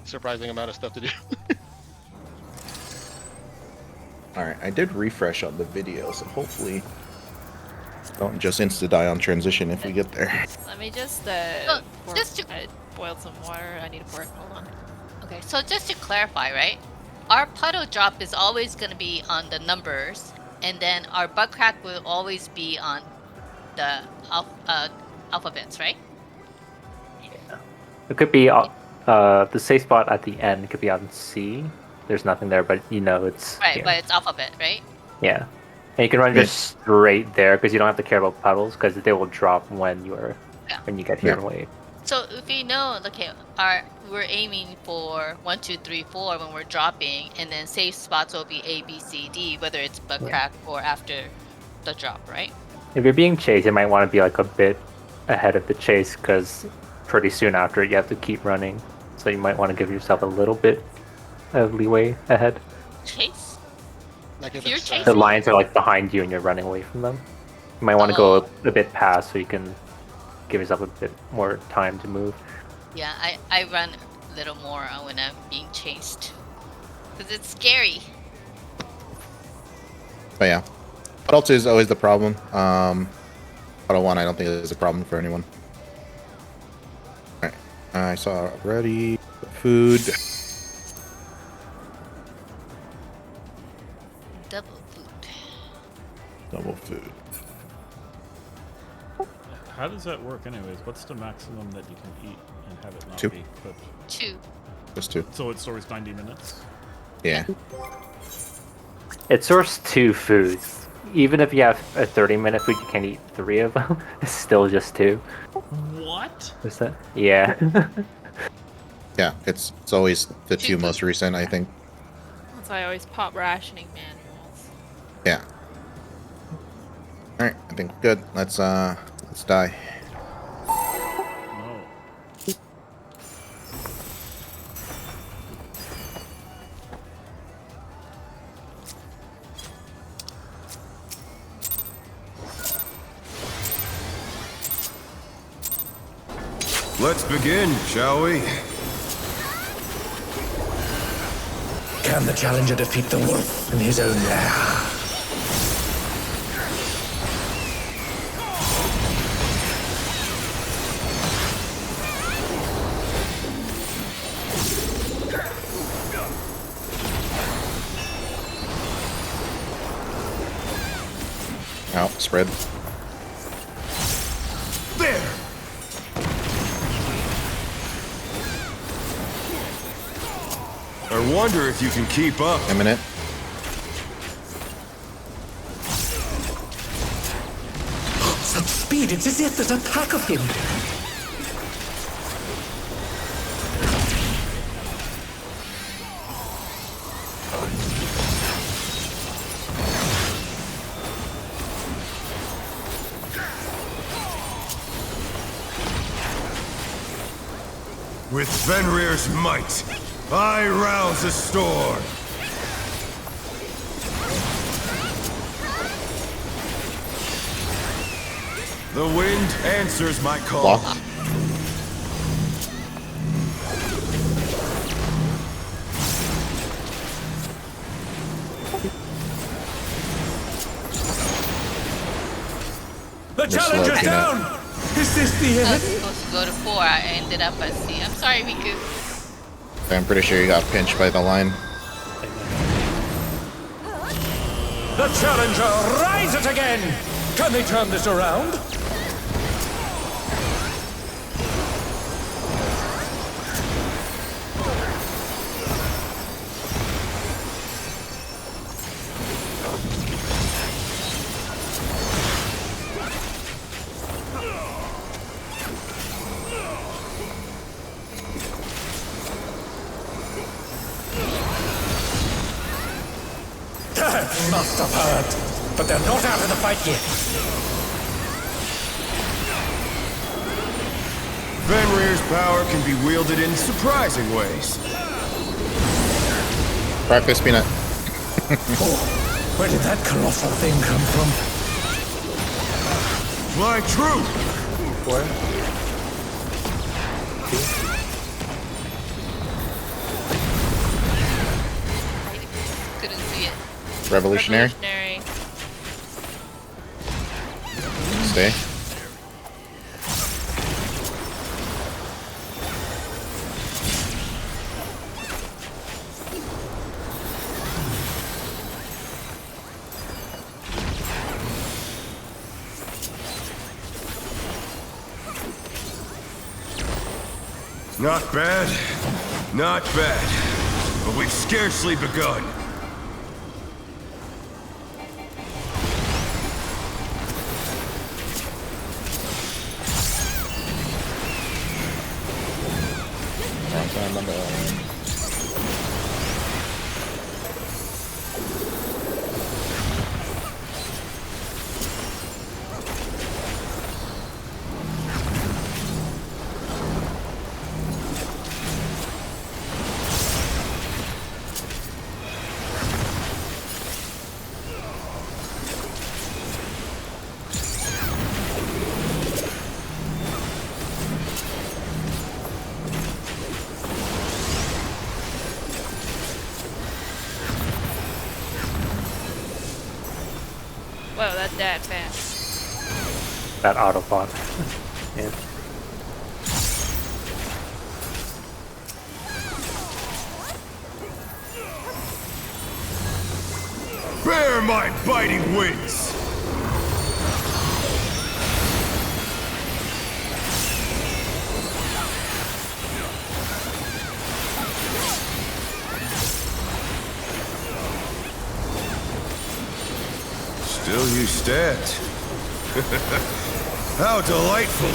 surprising amount of stuff to do. Alright, I did refresh on the video, so hopefully don't just insta-die on transition if we get there. Let me just boiled some water. I need to pour it. Hold on. Okay, so just to clarify, right? Our puddle drop is always going to be on the numbers, and then our butt crack will always be on the alphabets, right? Yeah. It could be the safe spot at the end could be on C. There's nothing there, but you know it's right. Here. But it's alphabet, right? Yeah, and you can run just straight there because you don't have to care about puddles because they will drop when when you get here and wait. So if you know, okay, we're aiming for 1, 2, 3, 4 when we're dropping, and then safe spots will be A, B, C, D, whether it's butt crack or after the drop, right? If you're being chased, you might want to be like a bit ahead of the chase because pretty soon after you have to keep running. So you might want to give yourself a little bit of leeway ahead. Chase? Like if you're chasing? The lions are like behind you and you're running away from them. You might want to go a bit past so you can give yourself a bit more time to move. Yeah, I run a little more when I'm being chased. Because it's scary. But yeah. Puddle 2 is always the problem. Puddle 1 I don't think is a problem for anyone. Alright. I saw already food. Double food. Double food. How does that work anyways? What's the maximum that you can eat and have it not 2. be cooked? 2. Just 2. So it stores 90 minutes? Yeah. It stores 2 foods. Even if you have a 30-minute food, you can eat 3 of them. It's still just 2. What? Is that? Yeah. Yeah, it's always the 2 most recent, I think. That's why I always pop rationing manuals. Yeah. Alright, I think we're good. Let's die. No. Let's begin, shall we? Can the challenger defeat the wolf in his own lair? Out, spread. There! I wonder if you can keep up. A minute. Such speed, it's as if there's a pack of him. With Fenrir's might, I rouse a storm. The wind answers my call. Lock. The challenger's down! Is this the I end? was supposed to go to 4. I ended up at C. I'm sorry, Riku. I'm pretty sure you got pinched by the line. The challenger rises again! Can they turn this around? Must have hurt, but they're not out of the fight yet. Fenrir's power can be wielded in surprising ways. Practice, Peanut. Oh, where did that colossal thing come from? My truth! Revolutionary. Revolutionary. Stay. Not bad. Not bad. But we've scarcely begun. Wrong time, number one. Whoa, that died fast. That autobot. Yeah. Bear my biting wings! Still you stabbed. How delightful!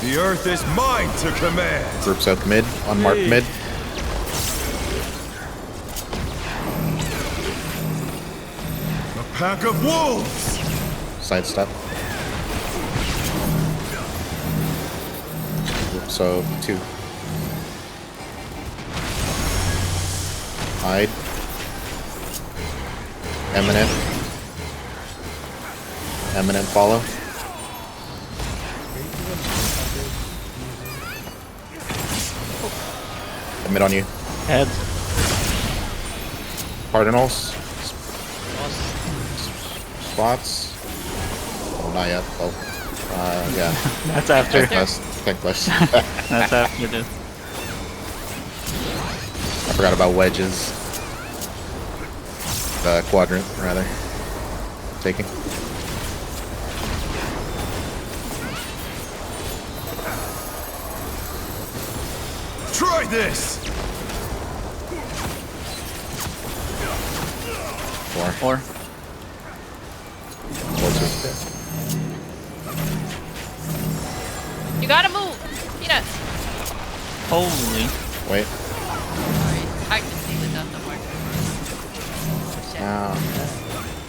The earth is mine to command! Groups out mid, unmarked mid. A pack of wolves! Sidestep. Groups out 2. Hide. Eminent. Eminent follow. Mid on you. Heads. Cardinals. Spots. Oh, not yet. Oh. Yeah. That's after. Tank plus. That's after this. I forgot about wedges. The quadrant, rather. Taking. Try this! 4. 4. You gotta move! Peanut! Holy. Wait. Sorry, it's hard to see without the marker. Shit.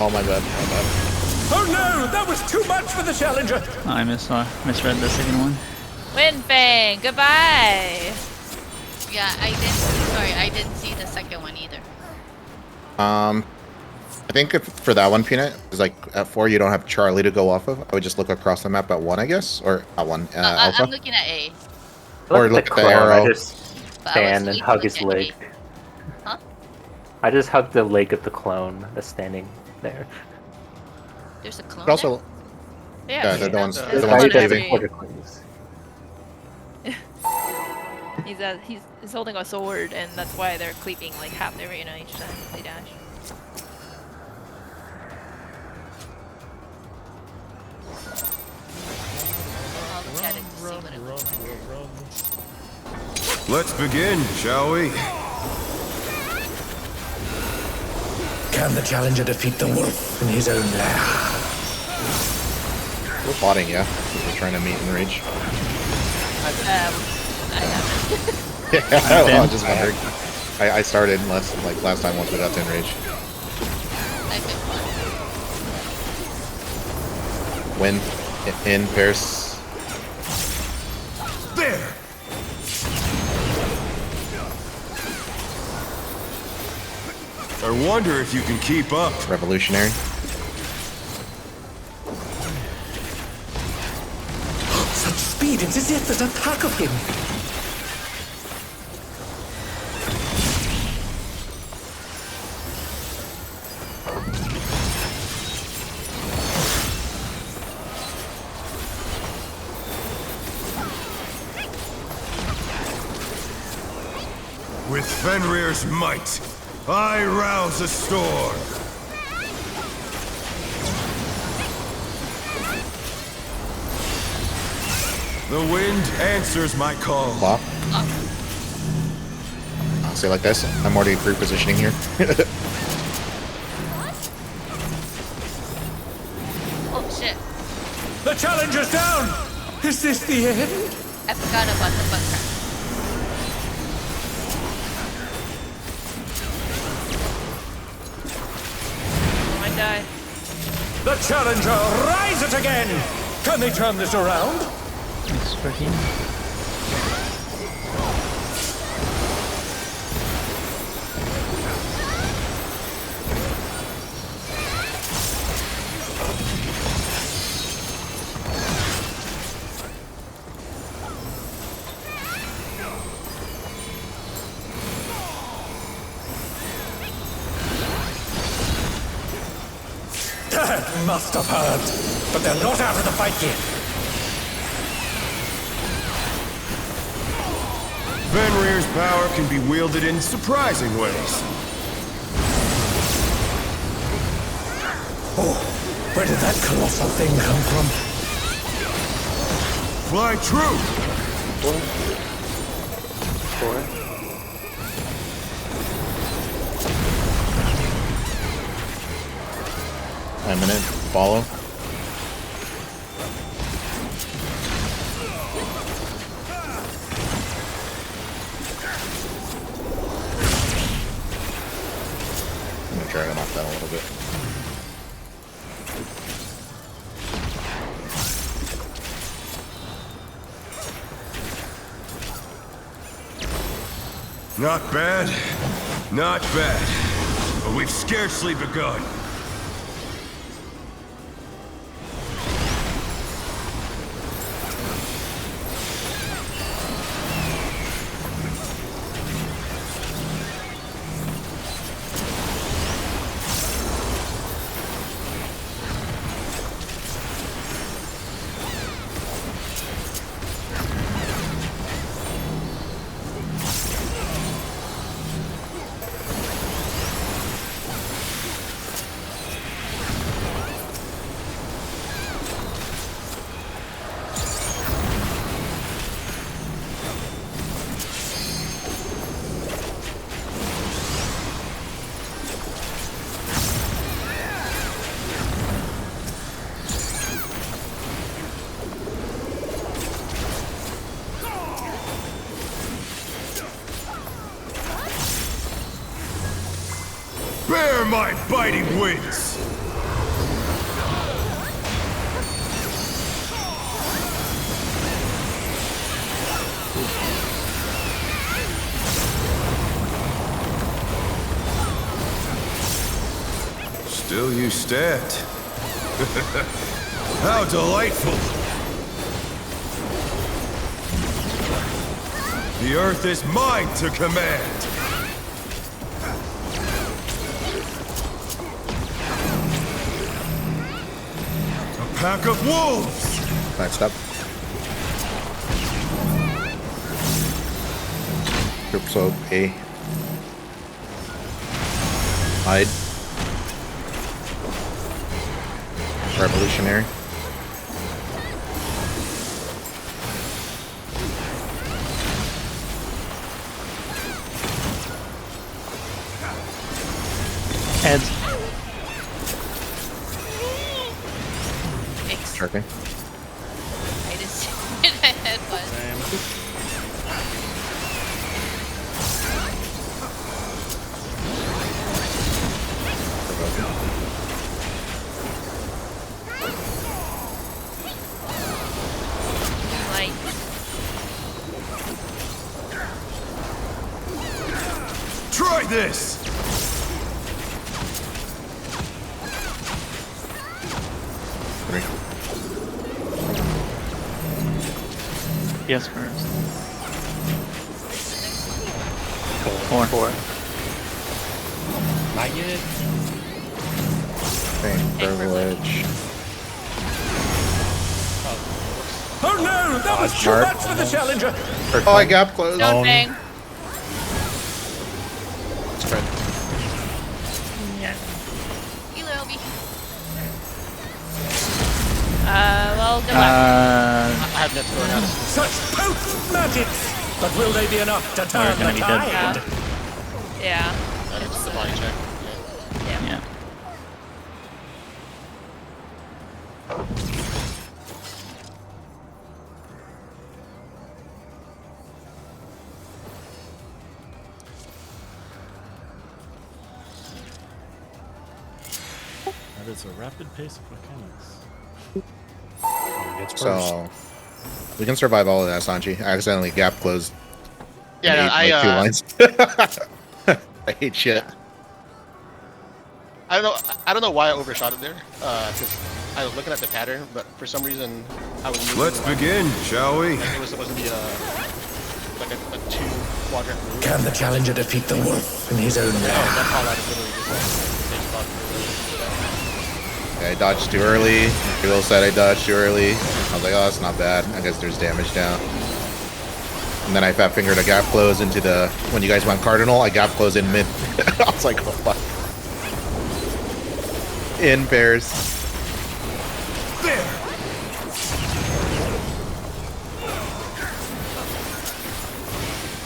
Oh my bad. My bad. Oh no, that was too much for the Challenger. I misread the second one. Windfang, goodbye! Yeah, I didn't see the second one either. I think for that one, Peanut, is like at 4 you don't have Charlie to go off of. I would just look across the map at 1, I guess, or at 1 Alpha, I'm looking at A. or look at the arrow. I just But stand I was and hug looking his at leg. A. Huh? I just hug the leg of the clone that's standing there. There's a clone But also, Yeah, yeah, they're the ones. that's They're the the ones one leaving. that's- Quarter clones. He's holding a sword, and that's why they're cleaving like half their arena each time they dash. I'll look at it to see Run, what it run, looks like. run, run. Let's begin, shall we? Can the Challenger defeat the wolf in his own lair? We're plotting, yeah. We're trying to meet in rage. I haven't. Yeah, well, I just wondered. I started last time once we got to enrage. I've been fun. Win in Paris. There! I wonder if you can keep up. Revolutionary. Such speed! It is yet that attack of him! With Fenrir's might, I rouse a storm. The wind answers my call. Flop. I'll say like this. I'm already repositioning here. Oh shit! The challenger's down! Is this the end? I forgot about the butt crack. I might die. The challenger rises again! Can they turn this around? Thanks for him. That must have hurt. But they're not out of the fight yet. Fenrir's power can be wielded in surprising ways. Oh, where did that colossal thing come from? Fly true! 4. I'm in it. Follow. I'm gonna drag him off that a little bit. Not bad. Not bad. But we've scarcely begun. Bear my biting wings! Still you stabbed. How delightful! The earth is mine to command! Pack of wolves! Back step. Group slope A. Hide. Revolutionary. Heads. Sharking. I just see in my head was. Like, Try this! Three. Yes, first. 4. 4. Pain privilege. Oh no! That was too Mark. much for the challenger! Oh, I gap closed. don't bang. Well, good luck. I have nets going out. Such potent magics! But will they be enough to turn gonna the be dead. tide? Yeah. That is the body check. Yeah. Yeah. That is a rapid pace of mechanics. So we can survive all of that, Sanji. I accidentally gap closed. Yeah, no, and ate, like, 2 lines. I hate shit. I don't know why I overshot it there. Because I was looking at the pattern, but for some reason I was moving. Let's begin, shall we? Like it was supposed to be like a 2-quadrant move. Can the challenger defeat the wolf in his own Oh, lair? that call out is literally just like same spot. Yeah, I dodged too early. People said I dodged too early. I was like, oh, that's not bad. I guess there's damage down. And then I fat fingered a gap close into the. When you guys went cardinal, I gap close in mid. I was like, oh fuck. In pairs. There!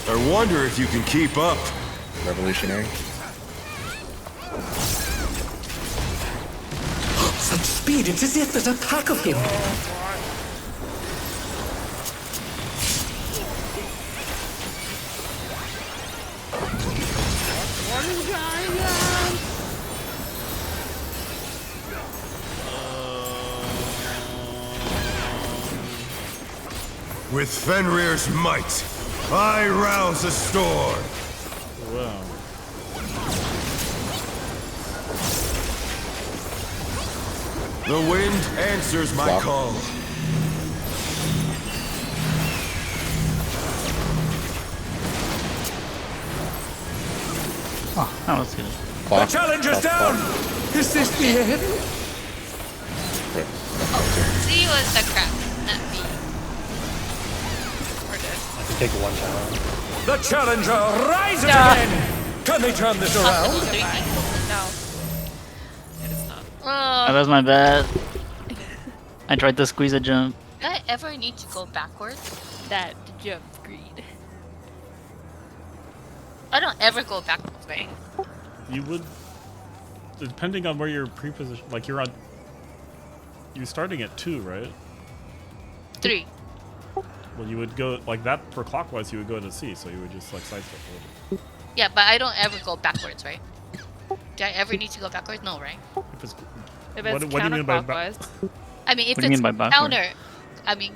I wonder if you can keep up. Revolutionary. Such speed, it's as if there's a pack of him. With Fenrir's might, I rouse a storm. Wow. The wind answers my Wow. call. Oh, that was good. The Clock. challenger's down! Is this the end? C was the crack, not B. Or dead. Take one challenge. The challenger rises No. again! Can they turn this around? Hospital 3. No. It is not. Oh, Oh, that's my bad. I tried to squeeze a jump. do I ever need to go backwards? That jump greed. I don't ever go backwards, right? You would, depending on where you're pre-positioned, like you're starting at 2, right? 3. Well, you would go like that for clockwise. You would go to C, so you would just like sidestep a little. Yeah, but I don't ever go backwards, right? Do I ever need to go backwards? No, right? If it's If it's what do you mean by counterclockwise. I mean, if What do you it's mean by backwards? counter, I mean,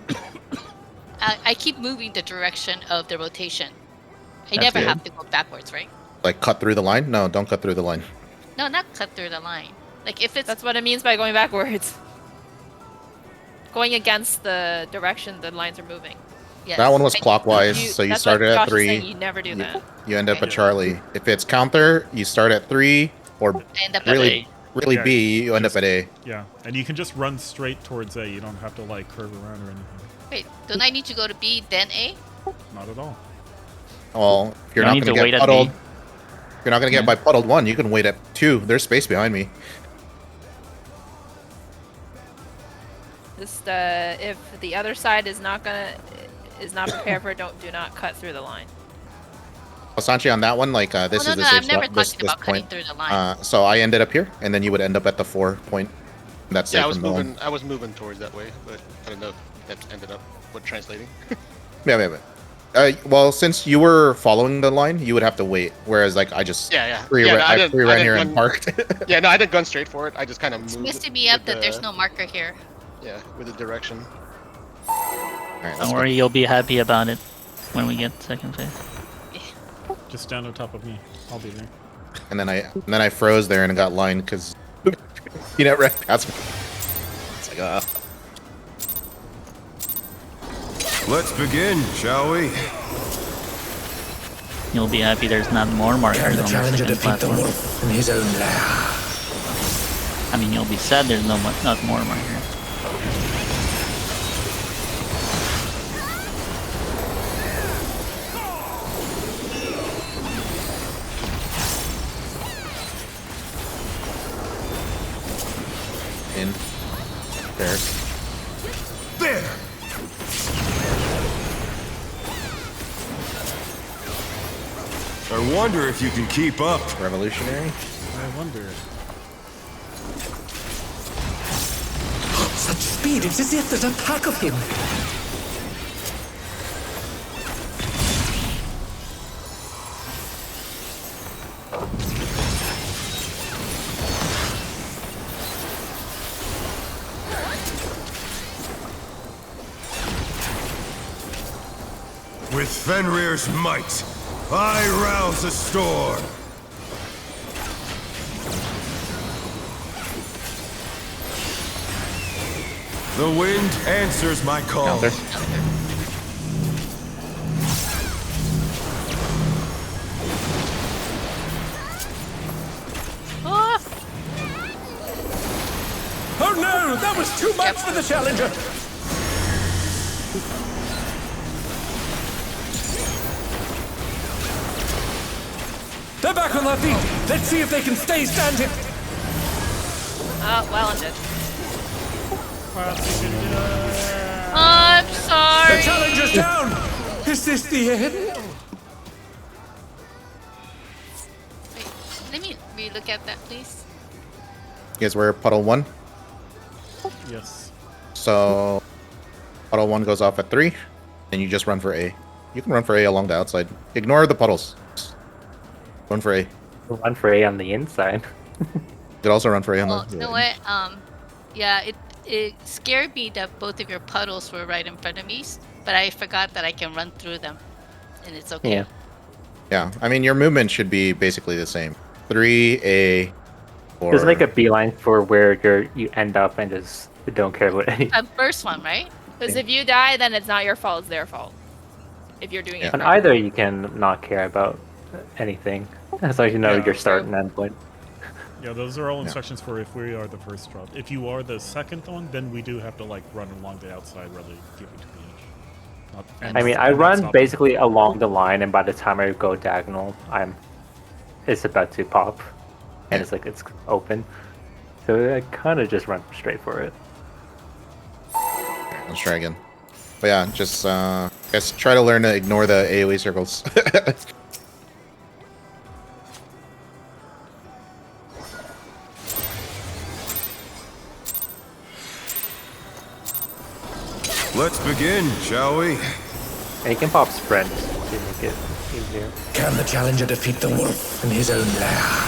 I keep moving the direction of the rotation. I That's never good. have to go backwards, right? Like cut through the line? No, don't cut through the line. No, not cut through the line. Like if it's That's what it means by going backwards. Going against the direction the lines are moving. yes. That one was I- clockwise, so you that's started what at Josh is saying, 3. You never do that. You end up Okay. at Charlie. If it's counter, you start at 3, or I end up at really, A. really Yeah, B, you end up just- at A. yeah, and you can just run straight towards A. You don't have to like curve around or anything. Wait, don't I need to go to B then A? Not at all. Well, if you're You not need going to to wait get at puddled, B. if you're not going to get by puddled 1, you can wait at 2. There's space behind me. Just if the other side is not prepared for it, do not cut through the line. Well, Sanchi, on that one, like this Oh, no, is the no, safe I'm never spot, this talking about cutting point. through the line. So I ended up here, and then you would end up at the 4 point. That's Yeah, safe I was from the line. moving. I was moving towards that way, but I don't know if that ended up translating. Yeah. Well, since you were following the line, you would have to wait. Whereas, like, I just Yeah. free Yeah, no, I I didn't- free I ran didn't here and gun- parked. Yeah, no, I didn't gun straight for it. I just kind of moved. It's messing me up with that there's the- no marker here. Yeah, with the direction. Alright, let's Don't go. worry, you'll be happy about it when we get second phase. Just stand on top of me. I'll be there. And then I froze there and got lined because you know ran past me. It's like Let's begin, shall we? You'll be happy there's not more Can markers the on the challenger second defeat the platform. wolf in his own lair? I mean, you'll be sad there's not more markers. in pairs. I wonder if you can keep up. Revolutionary. I wonder. Such speed, it's as if there's a pack of him. With Fenrir's might, I rouse the storm. The wind answers my call. Counter. Ah! Oh no, that was too much for the Challenger. They're back on their feet. Let's see if they can stay standing. Oh, well, I'm dead. I'm The sorry. Challenger's down. Is this the end? Wait, let me relook at that, please. You guys were puddle 1. Yes. So puddle 1 goes off at 3, and you just run for A. You can run for A along the outside. Ignore the puddles. Run for A. You Run for A on the inside. could also run for A on Well, the. you know what? Yeah, it scared me that both of your puddles were right in front of me, but I forgot that I can run through them, and it's okay. Yeah. Yeah, I mean your movement should be basically the same. 3A. Or Just make a beeline for where you end up and just don't care about any. First one, right? Because if you die, then it's not your fault, it's their fault. If you're doing Yeah. it On correctly. either, you can not care about anything as long as you know Yeah. your start and end point. Yeah, those are all instructions for if we are the first drop. If you are the second one, then we do have to like run along the outside rather than giving to the edge. I mean, I run basically along the line, and by the time I go diagonal, it's about to pop, and it's open. So I kind of just run straight for it. Let's try again. But yeah, just guys try to learn to ignore the AoE circles. Let's begin, shall we? And you can pop sprint to make it easier. Can the Challenger defeat the wolf in his own lair?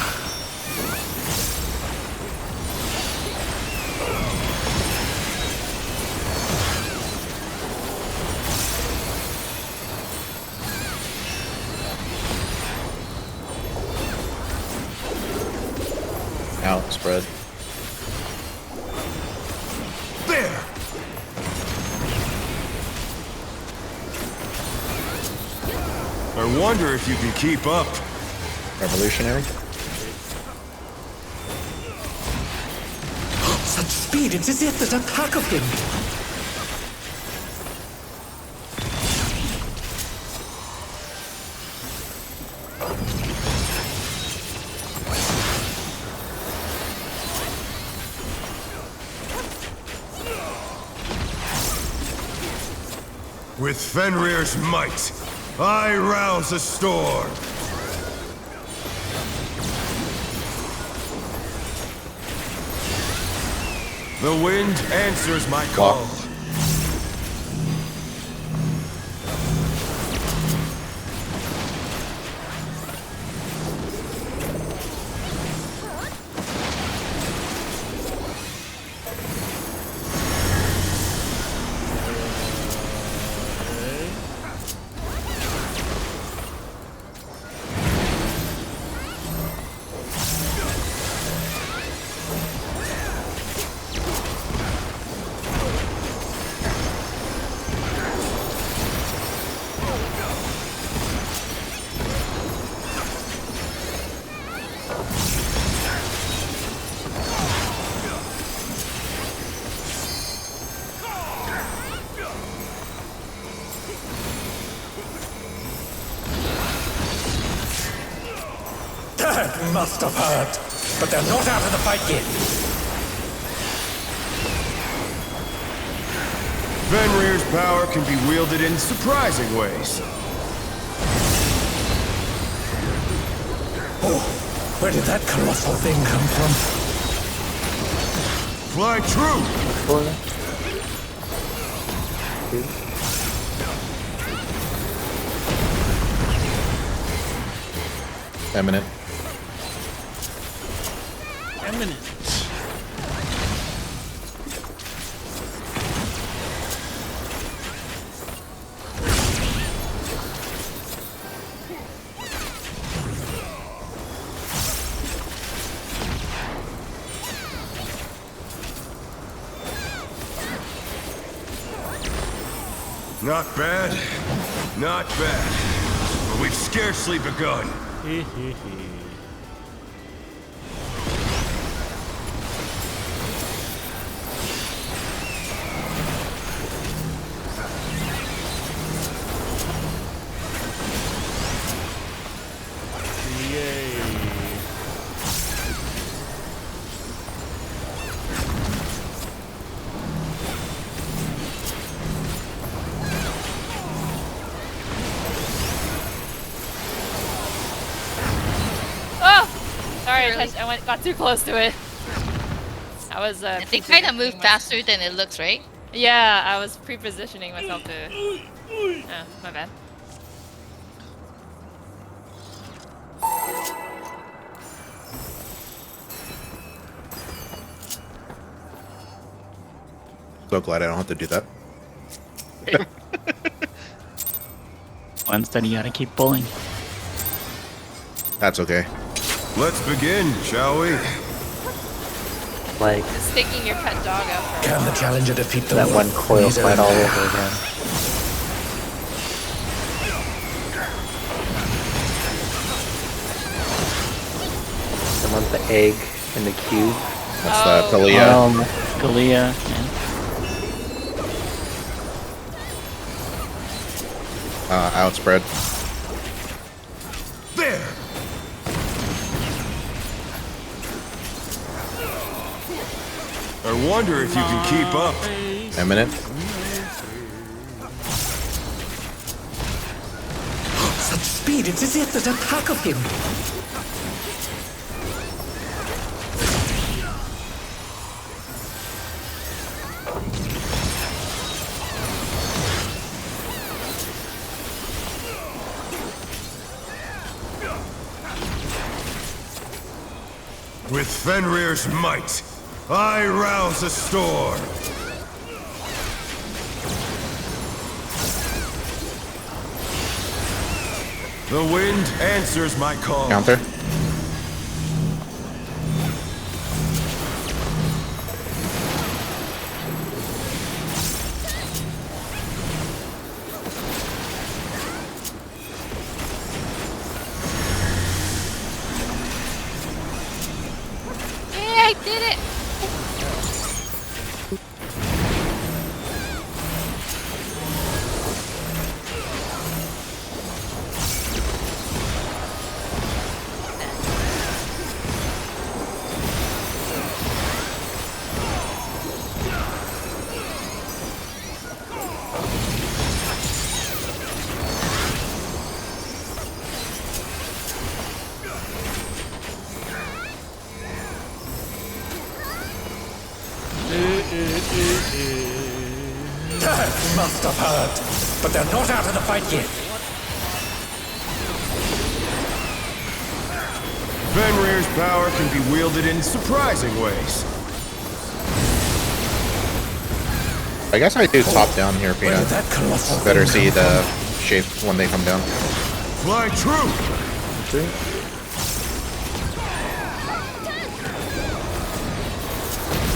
Out, spread. There! I wonder if you can keep up. Revolutionary. Such speed, it's as if there's a pack of him. With Fenrir's might, I rouse the storm. The wind answers my call. That must have hurt. But they're not out of the fight yet. Fenrir's power can be wielded in surprising ways. Oh, where did that colossal thing come from? Fly true! Florida. Eminent. Eminent. Not bad. Not bad. But we've scarcely begun. Hee hee hee. Yay. Oh! Sorry, got too close to it. I was. They kind of move faster than it looks, right? Yeah, I was pre-positioning myself to. Oh, my bad. So glad I don't have to do that. Instead, you gotta keep pulling. That's okay. Let's begin, shall we? Like Just taking your pet dog out for a Can the walk. challenger defeat the that wolf? one coil He's fight earned all it. over again. Someone's the egg in the cube. That's Oh. the Kalia. Kalia. Outspread. There! I wonder if you can keep up. Eminent. Such speed, it's as if there's a pack of him. With Fenrir's might, I rouse a storm. The wind answers my call. Counter. Yeah, I did it! That must have hurt. But they're not out of the fight yet. Fenrir's power can be wielded in surprising ways. I guess I do top down here, Where did Peanut. that colossal Better thing see come the shape when they come down. Fly true!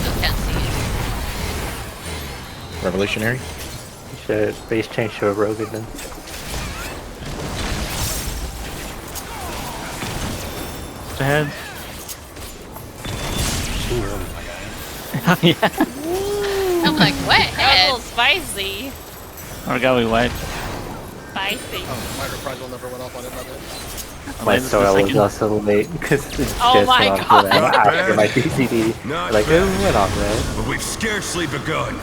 Still can't see it. Revolutionary. You should base change to a rogue then. Ahead. Yeah. I'm like, what? That was a little spicy. Or got we wiped. Spicy. Oh, my reprisal never went off on it, by the way. My This is the Sora was second- also late because it just Oh my went off God. to that after my DCD. Not Like, bad. it went off right. But we've scarcely begun.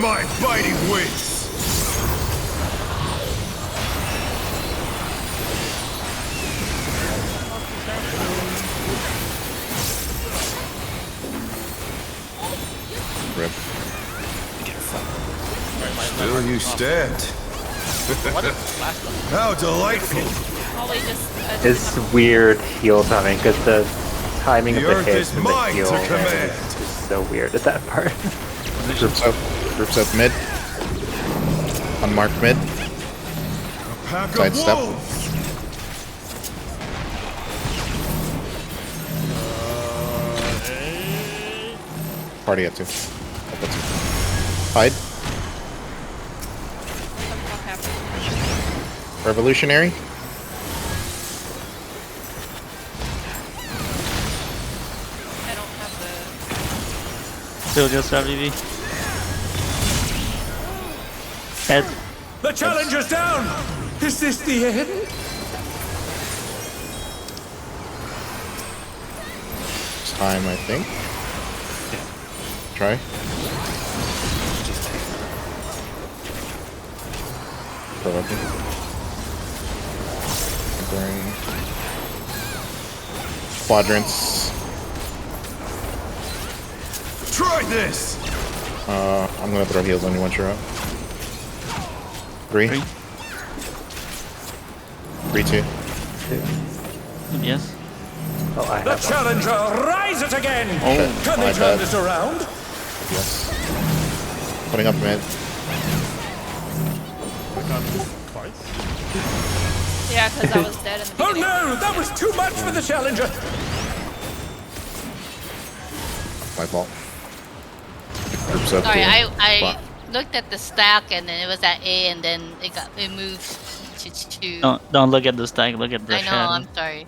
my biting wings! Rip. Still you stand. What? Last one. How delightful! Ollie just. It's weird heal timing because the timing of The the earth hits is and the mine heal to man, command. is just so weird at that part. Groups up mid. Unmarked mid. Pack Side of step. wolves! Party at 2. Up at 2. Hide. Revolutionary. I don't have the. Still just RVV. Head. The challenger's down! Is this the end? It's time, I think. Try. Provoking. Bring quadrants. Try this! I'm gonna throw heals on you once you're up. 3. 3, 2. Yes. Oh, I The have one. challenger rises again! Oh, Can my they turn bad. this around? Yes. Putting up mid. I got this twice. Yeah, because I was dead in the Oh beginning. no! That was too much for the challenger! My fault. Groups up. Sorry, two. I Wow. looked at the stack and then it was at A and then it moved to. don't look at the stack. Look at the I know. shadow. I'm sorry.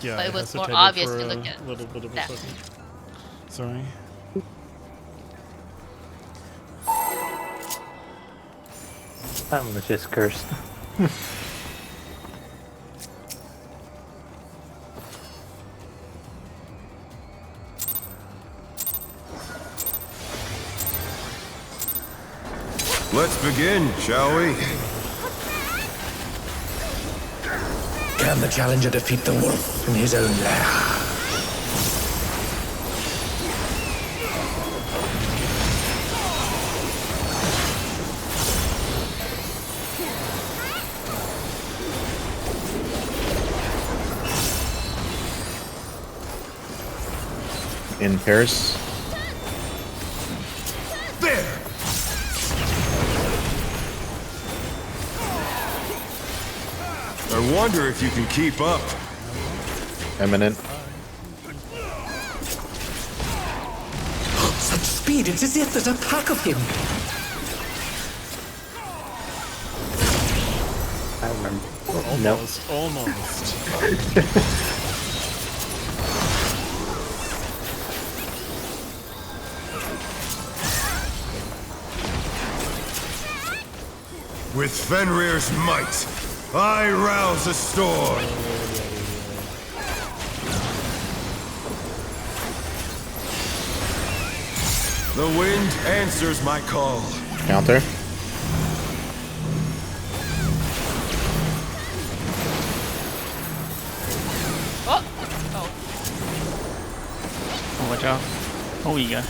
Yeah, But I it was more hesitated obvious for to a look at little bit of a that. second. Sorry. That one was just cursed. Let's begin, shall we? Can the challenger defeat the wolf in his own lair? In Paris. There! I wonder if you can keep up. Eminent. Such speed, it's as if there's a pack of him! I remember. Nope. Almost. With Fenrir's might, I rouse a storm. The wind answers my call. Counter. Oh! Oh. Oh, watch out. Oh, you got.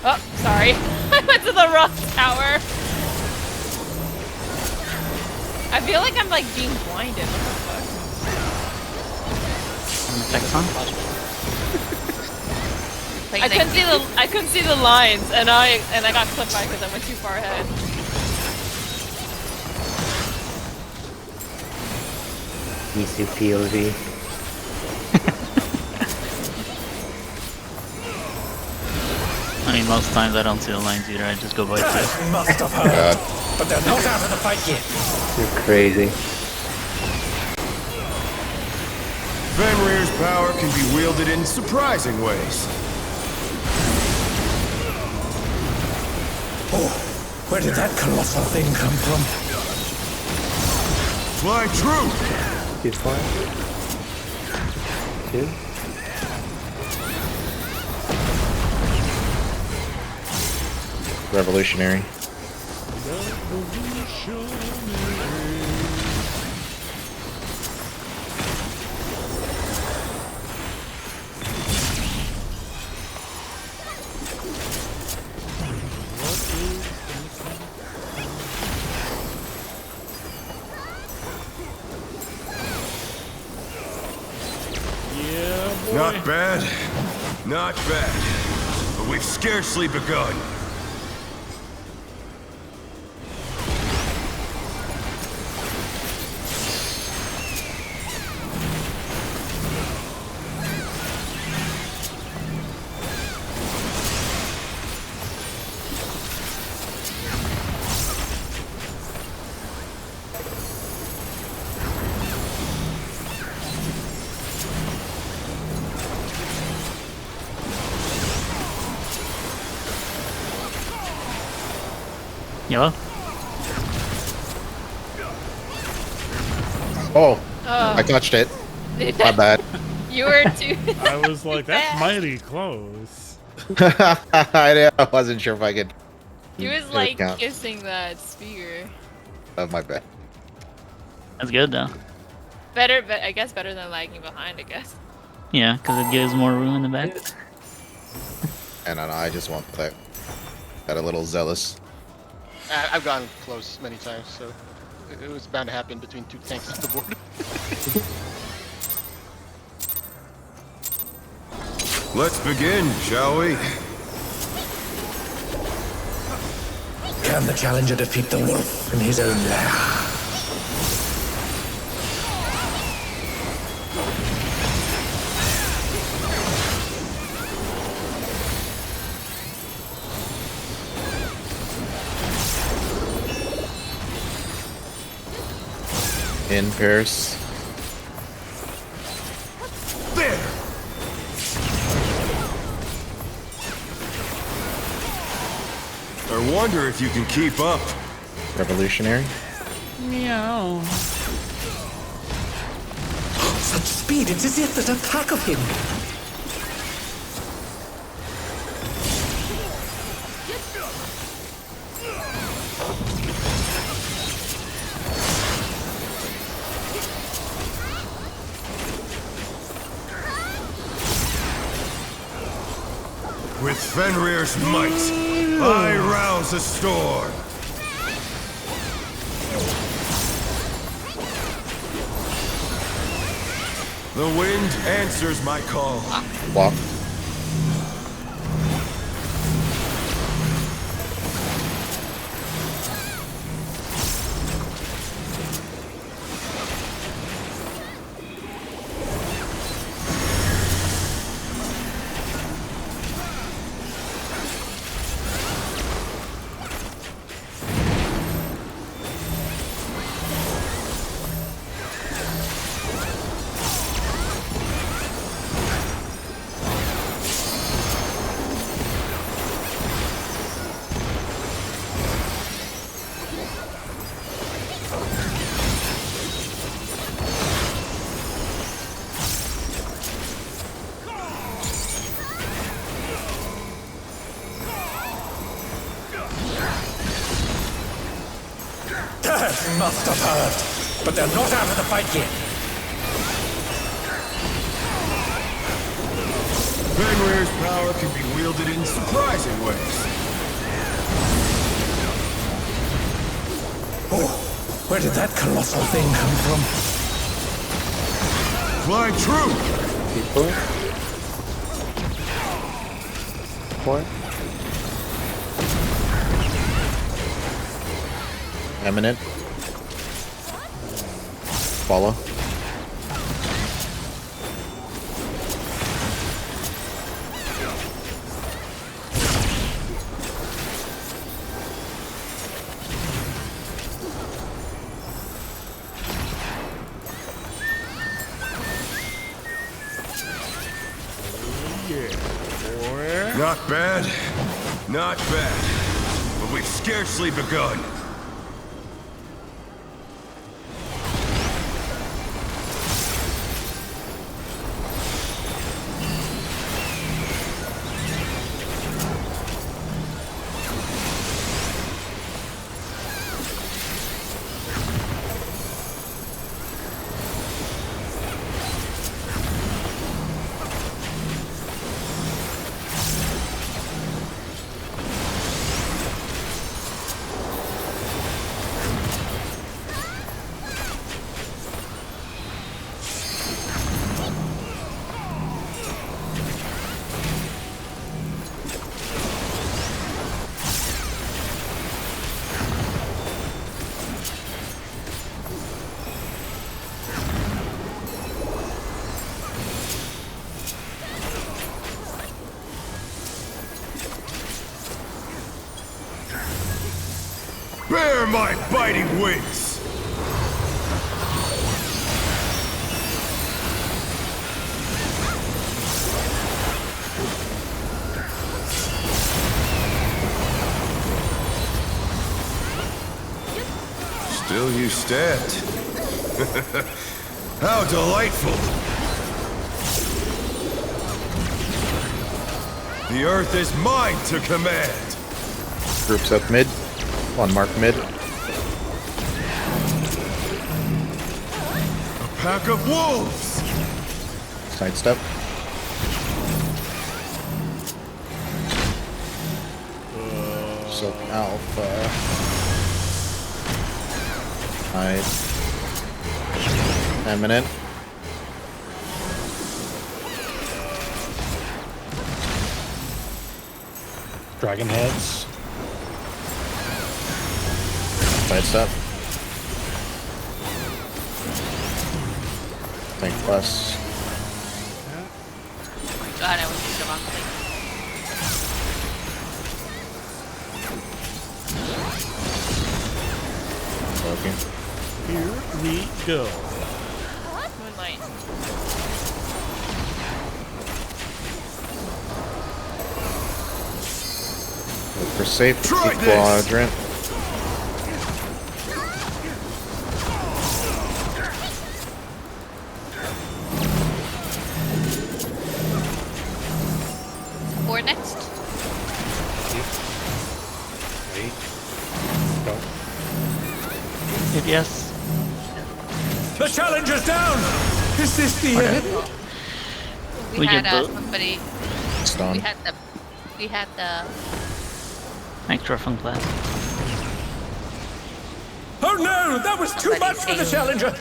Oh, sorry. I went to the wrong tower. I feel like I'm like being blinded. What the fuck? Attack on. I couldn't see the lines, and I got clipped by because I went too far ahead. Easy POV. I mean, most times I don't see the lines either. I just go by two. Must have heard. But they're not out of the fight yet. You're crazy. Fenrir's power can be wielded in surprising ways. Oh, where did that colossal thing come from? Fly true! Keep flying. 2. Revolutionary. Not bad. Not bad. But we've scarcely begun. Yellow? Oh, I touched it. My bad. You were too. I was like, that's mighty close. I wasn't sure if I could. He was like kissing that spear. Oh, my bad. That's good though. Better, but I guess better than lagging behind. I guess. Yeah, because it gives more room in the back. And I just want that. Got a little zealous. I've gotten close many times, so it was bound to happen between 2 tanks on the board. Let's begin, shall we? Can the challenger defeat the wolf in his own lair? In Paris. There! I wonder if you can keep up. Revolutionary. Meow. Such speed, it's as if there's a pack of him. With Fenrir's might, I rouse a storm. The wind answers my call. Walk. Death must have heard, but they're not out of the fight yet. Fenrir's power can be wielded in surprising ways. Oh, where did that colossal thing come from? Fly true! Keep pulling. 4. Eminent. Follow. Not bad. Not bad. But we've scarcely begun. Bear my biting wings! Still you stand. How delightful! The earth is mine to command! Groups up mid. One mark mid. A pack of wolves! Sidestep. Silk Alpha. Hide. Eminent. Dragon heads. Sidestep. Think plus. God, I was using the wrong thing. Okay. Here we go. Moonlight. Look for safety Try this. quadrant. Or next. Wait. Go. If yes, The challenger's down! Is this the end? We, We had get both. somebody. Stun. We had the. extra fun class. Oh no! That was too much for the challenger!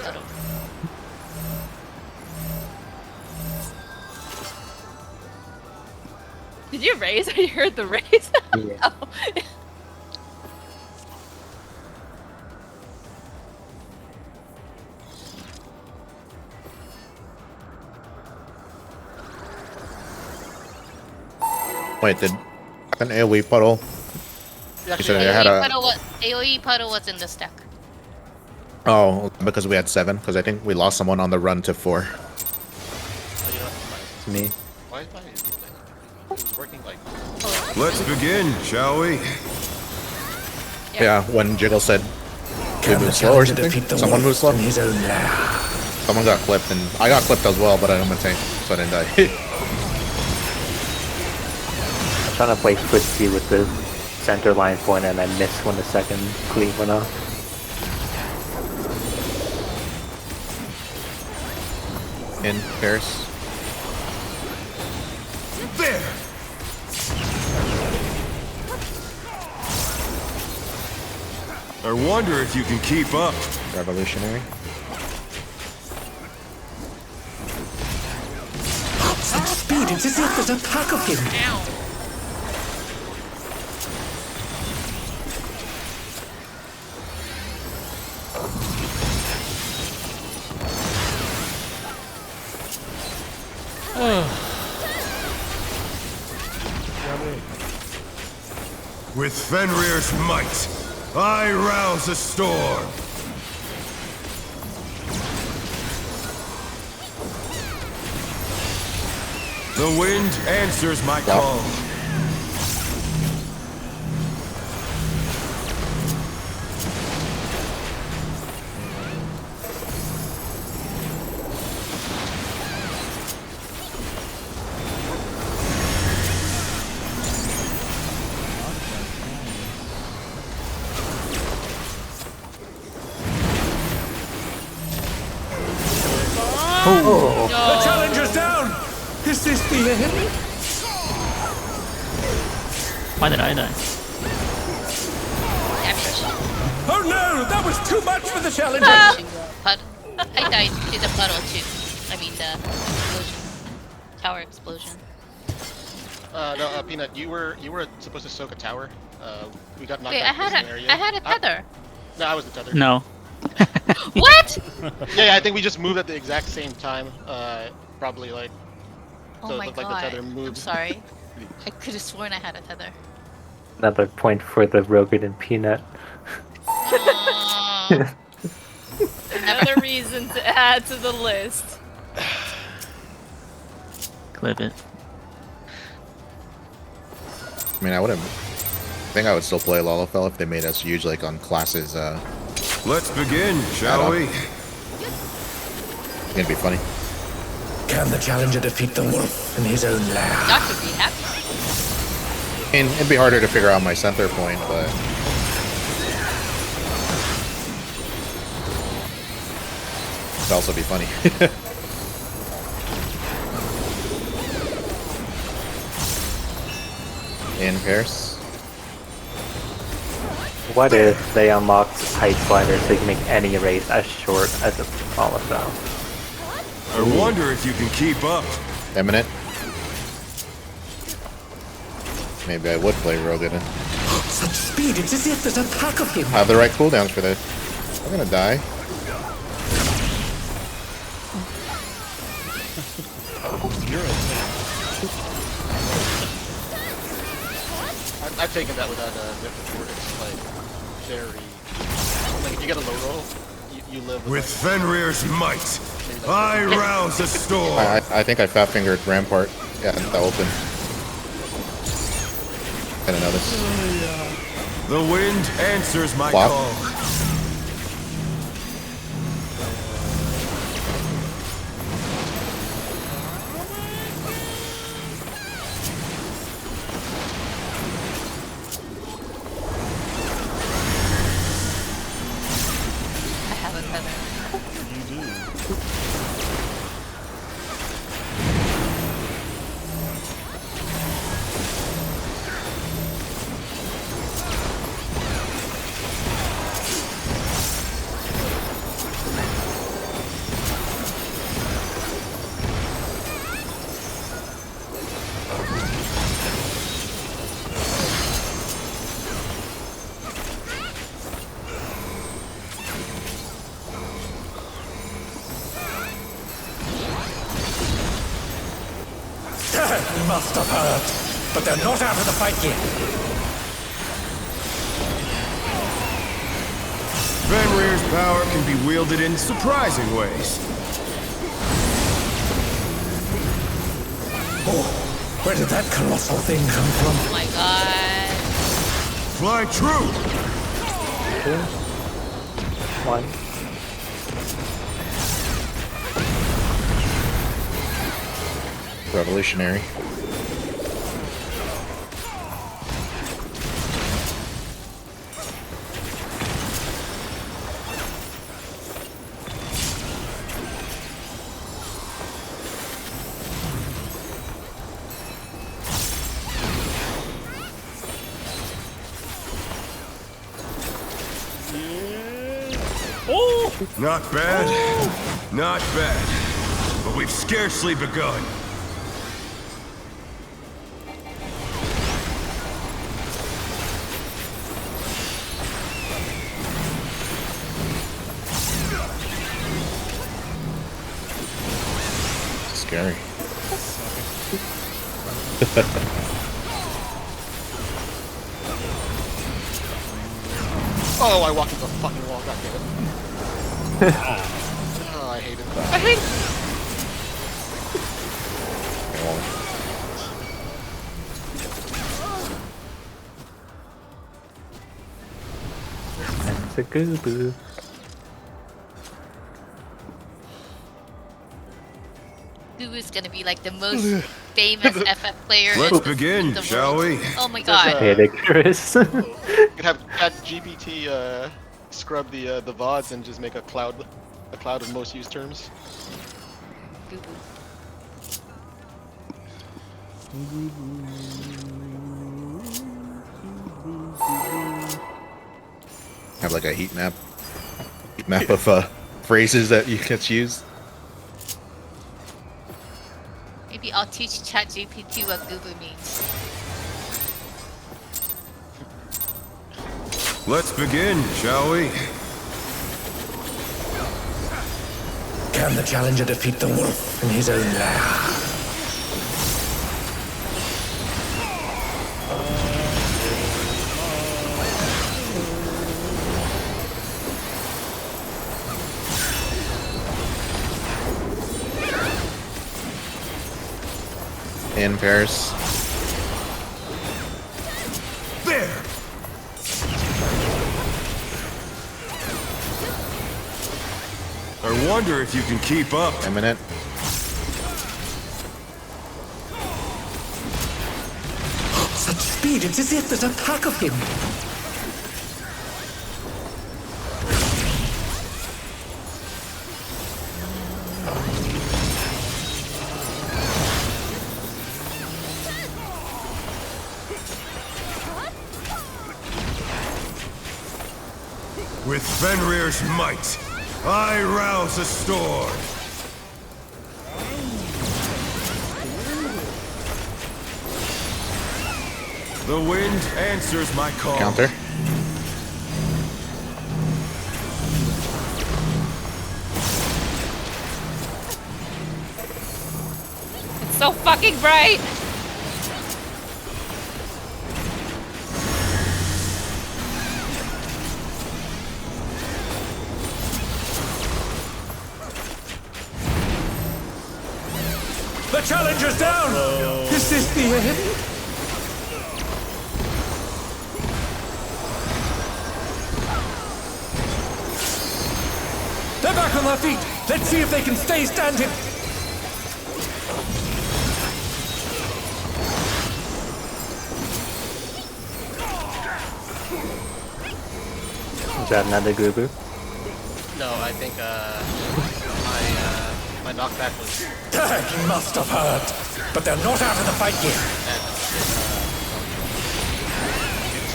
Did you raise? I heard the raise. Yeah. Oh. Wait, did an AoE puddle? Yeah, You said actually, I had a. AoE puddle was in the stack. Oh, because we had 7. Because I think we lost someone on the run to 4. It's me. why is my it was working like Let's begin, shall we? Yeah, when Jiggle said we move slow or something. Someone moved slow. Someone got clipped, and I got clipped as well, but I don't maintain, so I didn't die. I'm trying to play twisty with the center line point and I missed when the second cleave went off. In Paris. There! I wonder if you can keep up. Revolutionary. Such speed, it's as if there's a pack of him! With Fenrir's might, I rouse a storm. The wind answers my call. The challenger's down! Is this the end? Why did I die? Oh no! That was too much for the challenger! I died to the puddle too. I mean the explosion. Tower explosion. no, Peanut, you were supposed to soak a tower. We got knocked Wait, out I of the area. had a tether. No, I was the tether. No. What? Yeah, I think we just moved at the exact same time. Probably like. Oh So it my looked like god. the tether moved. I'm sorry. I could have sworn I had a tether. Another point for the Rogan and Peanut. Another reason to add to the list. Clip it. I mean, I wouldn't. I think I would still play Lalafell if they made us huge, like on classes. Let's begin, shall we? It'd be funny. Can the challenger defeat the wolf in his own lair? Y'all should be happy. And it'd be harder to figure out my center point, but it'd also be funny. In Paris. What if they unlocked height slider so you can make any race as short as a Lalafell? I wonder if you can keep up. Eminent. Maybe I would play Rogue in it. Such speed, it's as if there's a pack of him. I have the right cooldowns for this. I'm gonna die. I've taken that without before. It's like very like if you get a low roll, you live With like, Fenrir's might, I rouse the storm. I think I fat fingered Rampart. Yeah, that open. I didn't know this. The wind answers my Flop. call. I have a feather. You do. You must have heard, but they're not out of the fight yet. Fenrir's power can be wielded in surprising ways. Oh, where did that colossal thing come from? Oh my god. Fly true! One. Revolutionary. Oh! Not bad. Not bad. But we've scarcely begun. Scary. oh, I walked into the fucking wall. God damn it. Oh, I hate it. I hate it. It's a goo-boo. Gubu's gonna be like the most famous FF player Let's in begin, the shall world. we? Oh my There's god. Hey, they Chris. You could have ChatGPT scrub the VODs and just make a cloud of most used terms. Gubu. Have like a heat map of phrases that you can use. Maybe I'll teach ChatGPT what Gubu means. Let's begin, shall we? Can the challenger defeat the wolf in his own lair? in pairs. There! I wonder if you can keep up. Imminent. Such speed, it's as if there's a pack of him. With Fenrir's might, I rouse a storm. The wind answers my call. Counter. It's so fucking bright! The challenger's down! Is this the end? They're back on their feet! Let's see if they can stay standing! Is that another Gubu? No, I think my knockback was He must have heard! But they're not out of the fight yet!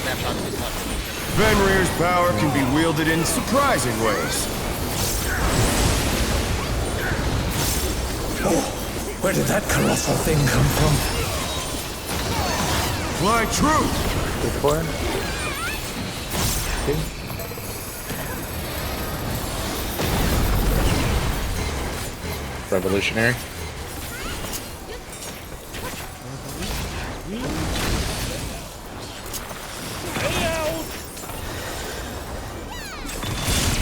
snapshot of his luck. Fenrir's power can be wielded in surprising ways. Oh, where did that colossal thing come from? Fly true! Good for him. Okay. Revolutionary.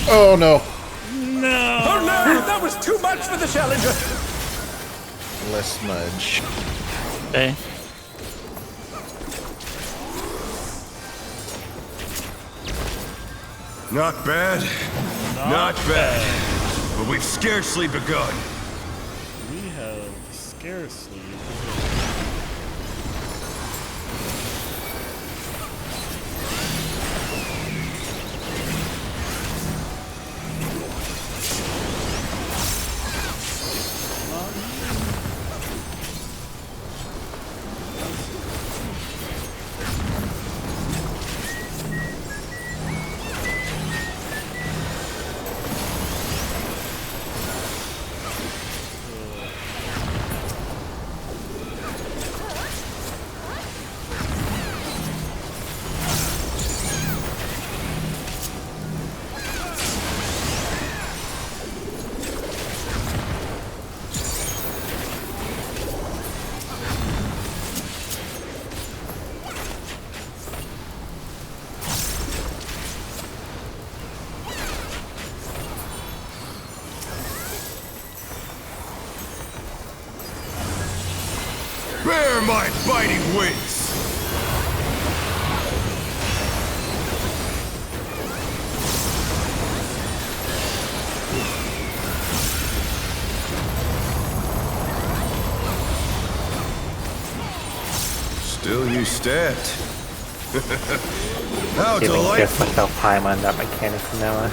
Oh no. No! Oh no! That was too much for the challenger! Less smudge. Okay. Not bad. Not bad. But we've scarcely begun. We have scarcely. Bear my biting wings! Still you stabbed. How See if I can guess delightful! myself time on that mechanic from now on.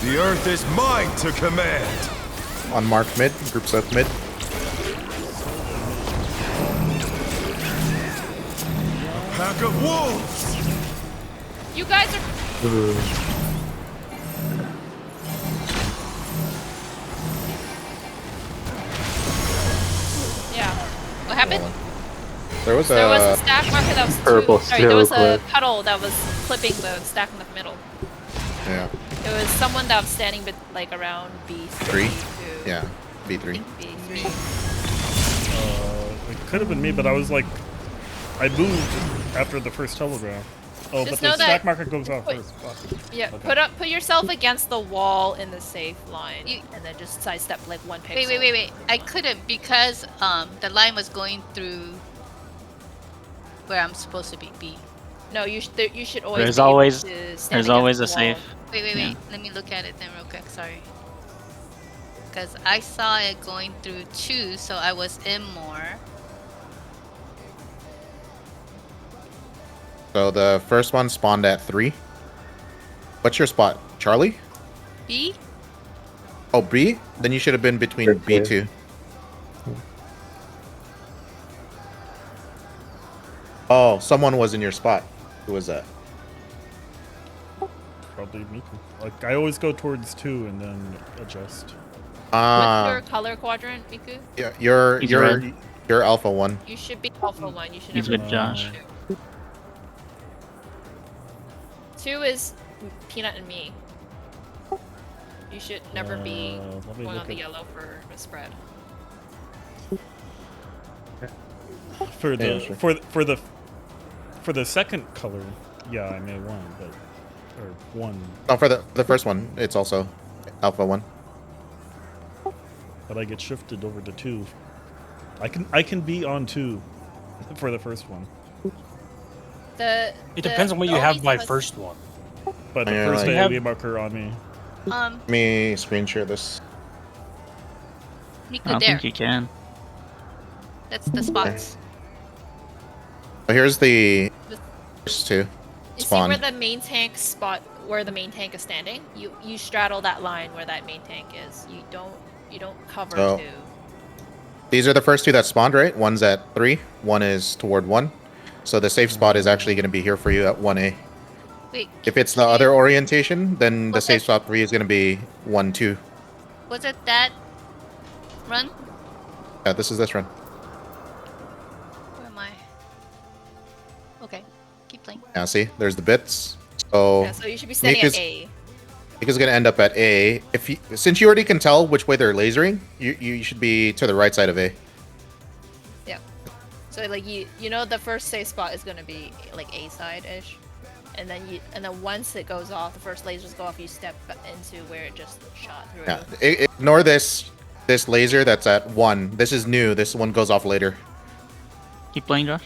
The earth is mine to command! On mark mid. Group set mid. Pack of wolves! You guys are. Yeah. What happened? There was There was a a stack marker that was Purple sorry, there was a still puddle that was clipping the stack in the middle. yeah, It was someone that was standing like around B3. Three? to- yeah, I B3. think B3. It could have been me, but I was like, I moved after the first telegraph. Oh, Just but know the that- stack marker goes off Wait. first. Fuck. Yeah, Okay. put yourself against the wall in the safe line, You- and then just sidestep like 1 pixel. Wait. I couldn't because the line was going through where I'm supposed to be. No, you should always. There's be able always- to stand There's against always the a wall. safe. Wait. Yeah. Let me look at it then real quick. Sorry. Because I saw it going through 2, so I was in more. So the first one spawned at 3. What's your spot? Charlie? B? Oh, B? Then you should have been between B2. Oh, someone was in your spot. Who was that? Probably Miku. Like, I always go towards 2 and then adjust. What's your color quadrant, Miku? Yeah, He's you're red. you're Alpha 1. You should be Alpha 1. You should He's never with be Josh. 2 is Peanut and me. You should never be Let me going look on the at- yellow for a spread. For the Yeah, sure. for the second color, yeah, I may win, but or 1, Oh, for the first one, it's also Alpha 1. but I get shifted over to 2. I can be on 2 for the first one, It depends on what you have by first one. but the Yeah, first like- AoE marker on me. Let me screen share this. Miku I don't there. think you can. That's the spots. So here's the first 2. You see Spawned. where the main tank spot, where the main tank is standing? You straddle that line where that main tank is. You don't cover So- 2. These are the first 2 that spawned, right? One's at 3, one is toward 1. So the safe spot is actually going to be here for you at 1A. Wait, If it's the other orientation, then the What's safe that? spot 3 is going to be 1, 2. was it that run? Yeah, this is this run. Where am I? Okay, keep playing. Yeah, see? There's the bits. So Yeah, so you should be standing Miku's- at A. Miku's going to end up at A. Since you already can tell which way they're lasering, you should be to the right side of A. Yeah. So like you know the first safe spot is gonna be like A side ish, and then once it goes off, the first lasers go off, you step into where it just shot through. Yeah. Ignore this laser that's at 1. This is new. This one goes off later. Keep playing, Josh.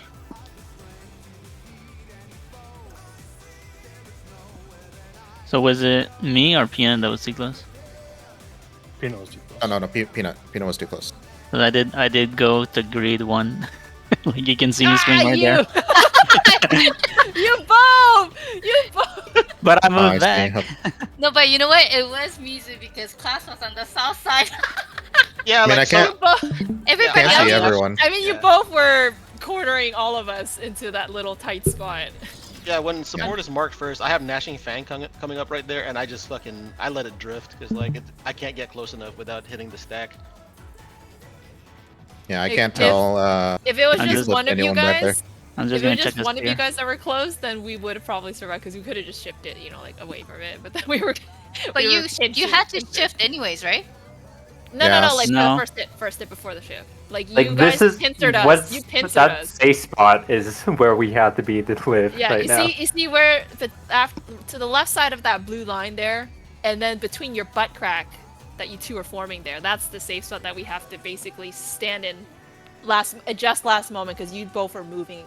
So was it me or Peanut that was too close? Peanut was too close. Oh, no, Peanut. Peanut was too close. 'Cause I did go to grid 1. Like you can see me swing right there. You both! You both! But I Oh, moved I see. back. No, but you know what? It was Mizu because class was on the south side. Yeah, I mean, I like can't- You both. Everybody Can't Yeah, see yeah. else. everyone. I mean, you Yeah. both were cornering all of us into that little tight spot. Yeah, when support is marked first, I have Gnashing Fang coming up right there, and I just I let it drift because like I can't get close enough without hitting the stack. Yeah, I If- can't tell. If it was I'm just just one of you anyone back there. guys, I'm if just it gonna was check just this one of you here. guys that were close, then we would have probably survived because we could have just shipped it, like away from it. But then we were. But we you were pinched you had to into- shift anyways, right? No, Yes. like No. the first hit before the shift. Like you Like guys this is pincered us. what's You pincered that us. safe spot is where we have to be to live Yeah, right you now. see where to the left side of that blue line there, and then between your butt crack that you two are forming there. That's the safe spot that we have to basically stand in adjust last moment because you both are moving.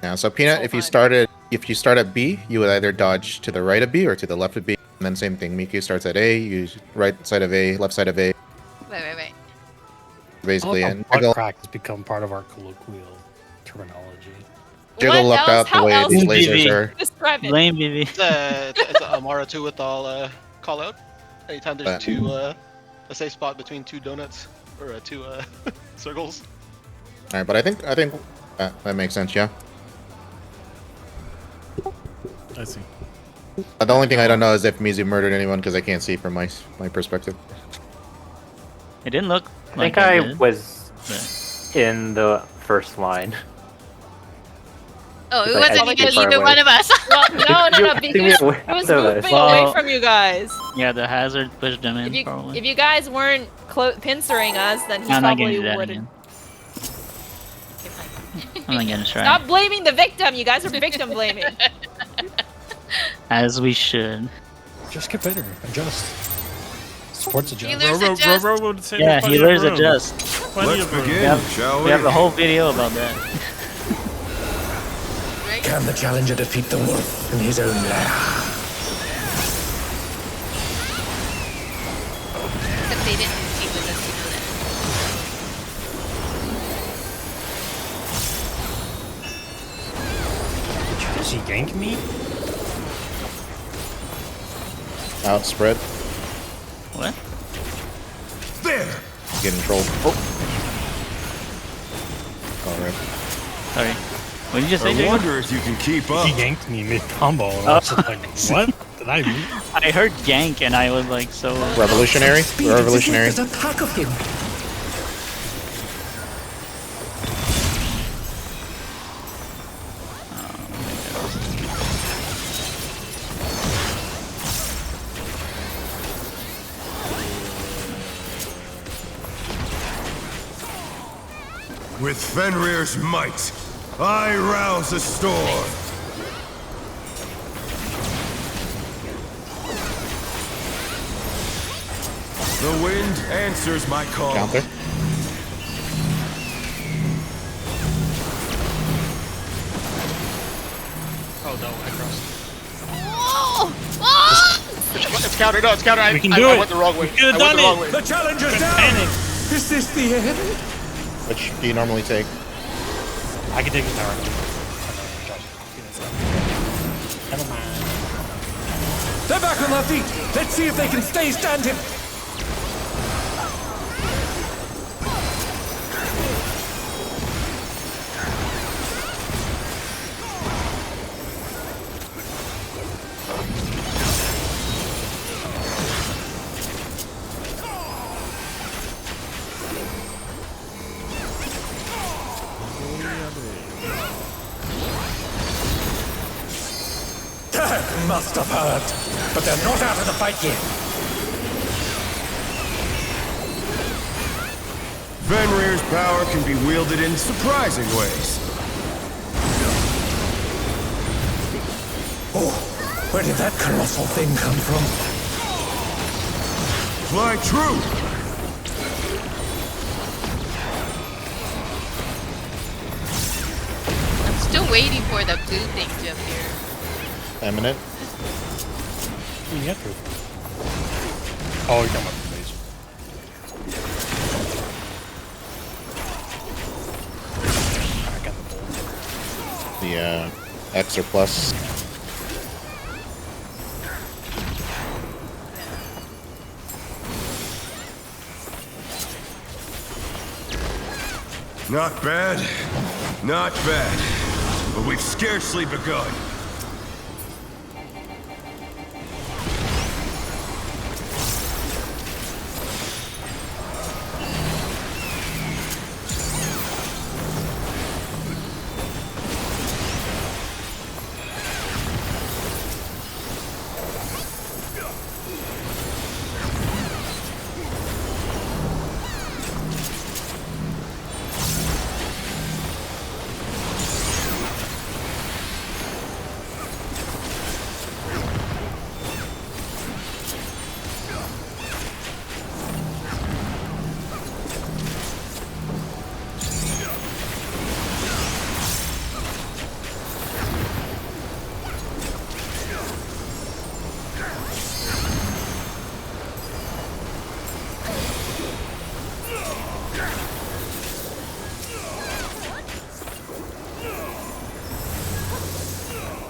Yeah, so Peanut, So if you fun. start at B, you would either dodge to the right of B or to the left of B. And then same thing, Miku starts at A, you right side of A, left side of A, Right. basically. I And like how Jiggle, butt crack has become part of our colloquial terminology. Jiggle What lucked else? out the How way else these would you lasers be? are. Describe it. Blame BB. It's a Amara 2 with all call out. Anytime there's But- a safe spot between 2 donuts or 2 circles. Alright, but I think that makes sense, yeah. I see. The only thing I don't know is if Mizu murdered anyone because I can't see from my perspective. It didn't look I like think I did, was but- in the first line. Oh, it Like, wasn't I even think either far one away. of us. Well, no, You're because me away it was from us. moving Well- away from you guys. Yeah, the hazard pushed them in, If probably. you guys weren't pincering us, then he I'm not probably getting that wouldn't. again. I'm not getting shot. Stop blaming the victim. You guys are victim blaming. As we should. Just get better. Adjust. Sports adjust. Healers adjust. Ro would say Yeah, plenty of healers room. adjust. Plenty Let's of room. begin, shall We have a whole video about that. Right? Can the challenger defeat the wolf in his own lair? Except they didn't team with us, you know that. Did you just yank me? Outspread. What? There! Getting trolled. Oh. Alright. Sorry. What did you say, I Jacob? wonder if you can keep up. He yanked me mid-combo, and I was just like, what? Did I lose? I heard gank and I was like so... Revolutionary? Revolutionary. There's a pack of him. With Fenrir's might, I rouse a storm. The wind answers my call. Counter. Oh no, I crossed. Whoa! Oh! It's counter. No, it's counter. We can I do it. went the wrong way. We could've I went done the it. wrong way. The challenger's down! Panic. Is this the end? Which do you normally take? I can take it now. Never mind. They're back on their feet. Let's see if they can stay standing. Must have heard, but they're not out of the fight yet. Fenrir's power can be wielded in surprising ways. Oh, where did that colossal thing come from? Fly true! I'm still waiting for the blue thing to appear. Eminent. You have to. Oh, you're talking about the laser. I got the ball. The X or plus. Not bad. Not bad. But we've scarcely begun.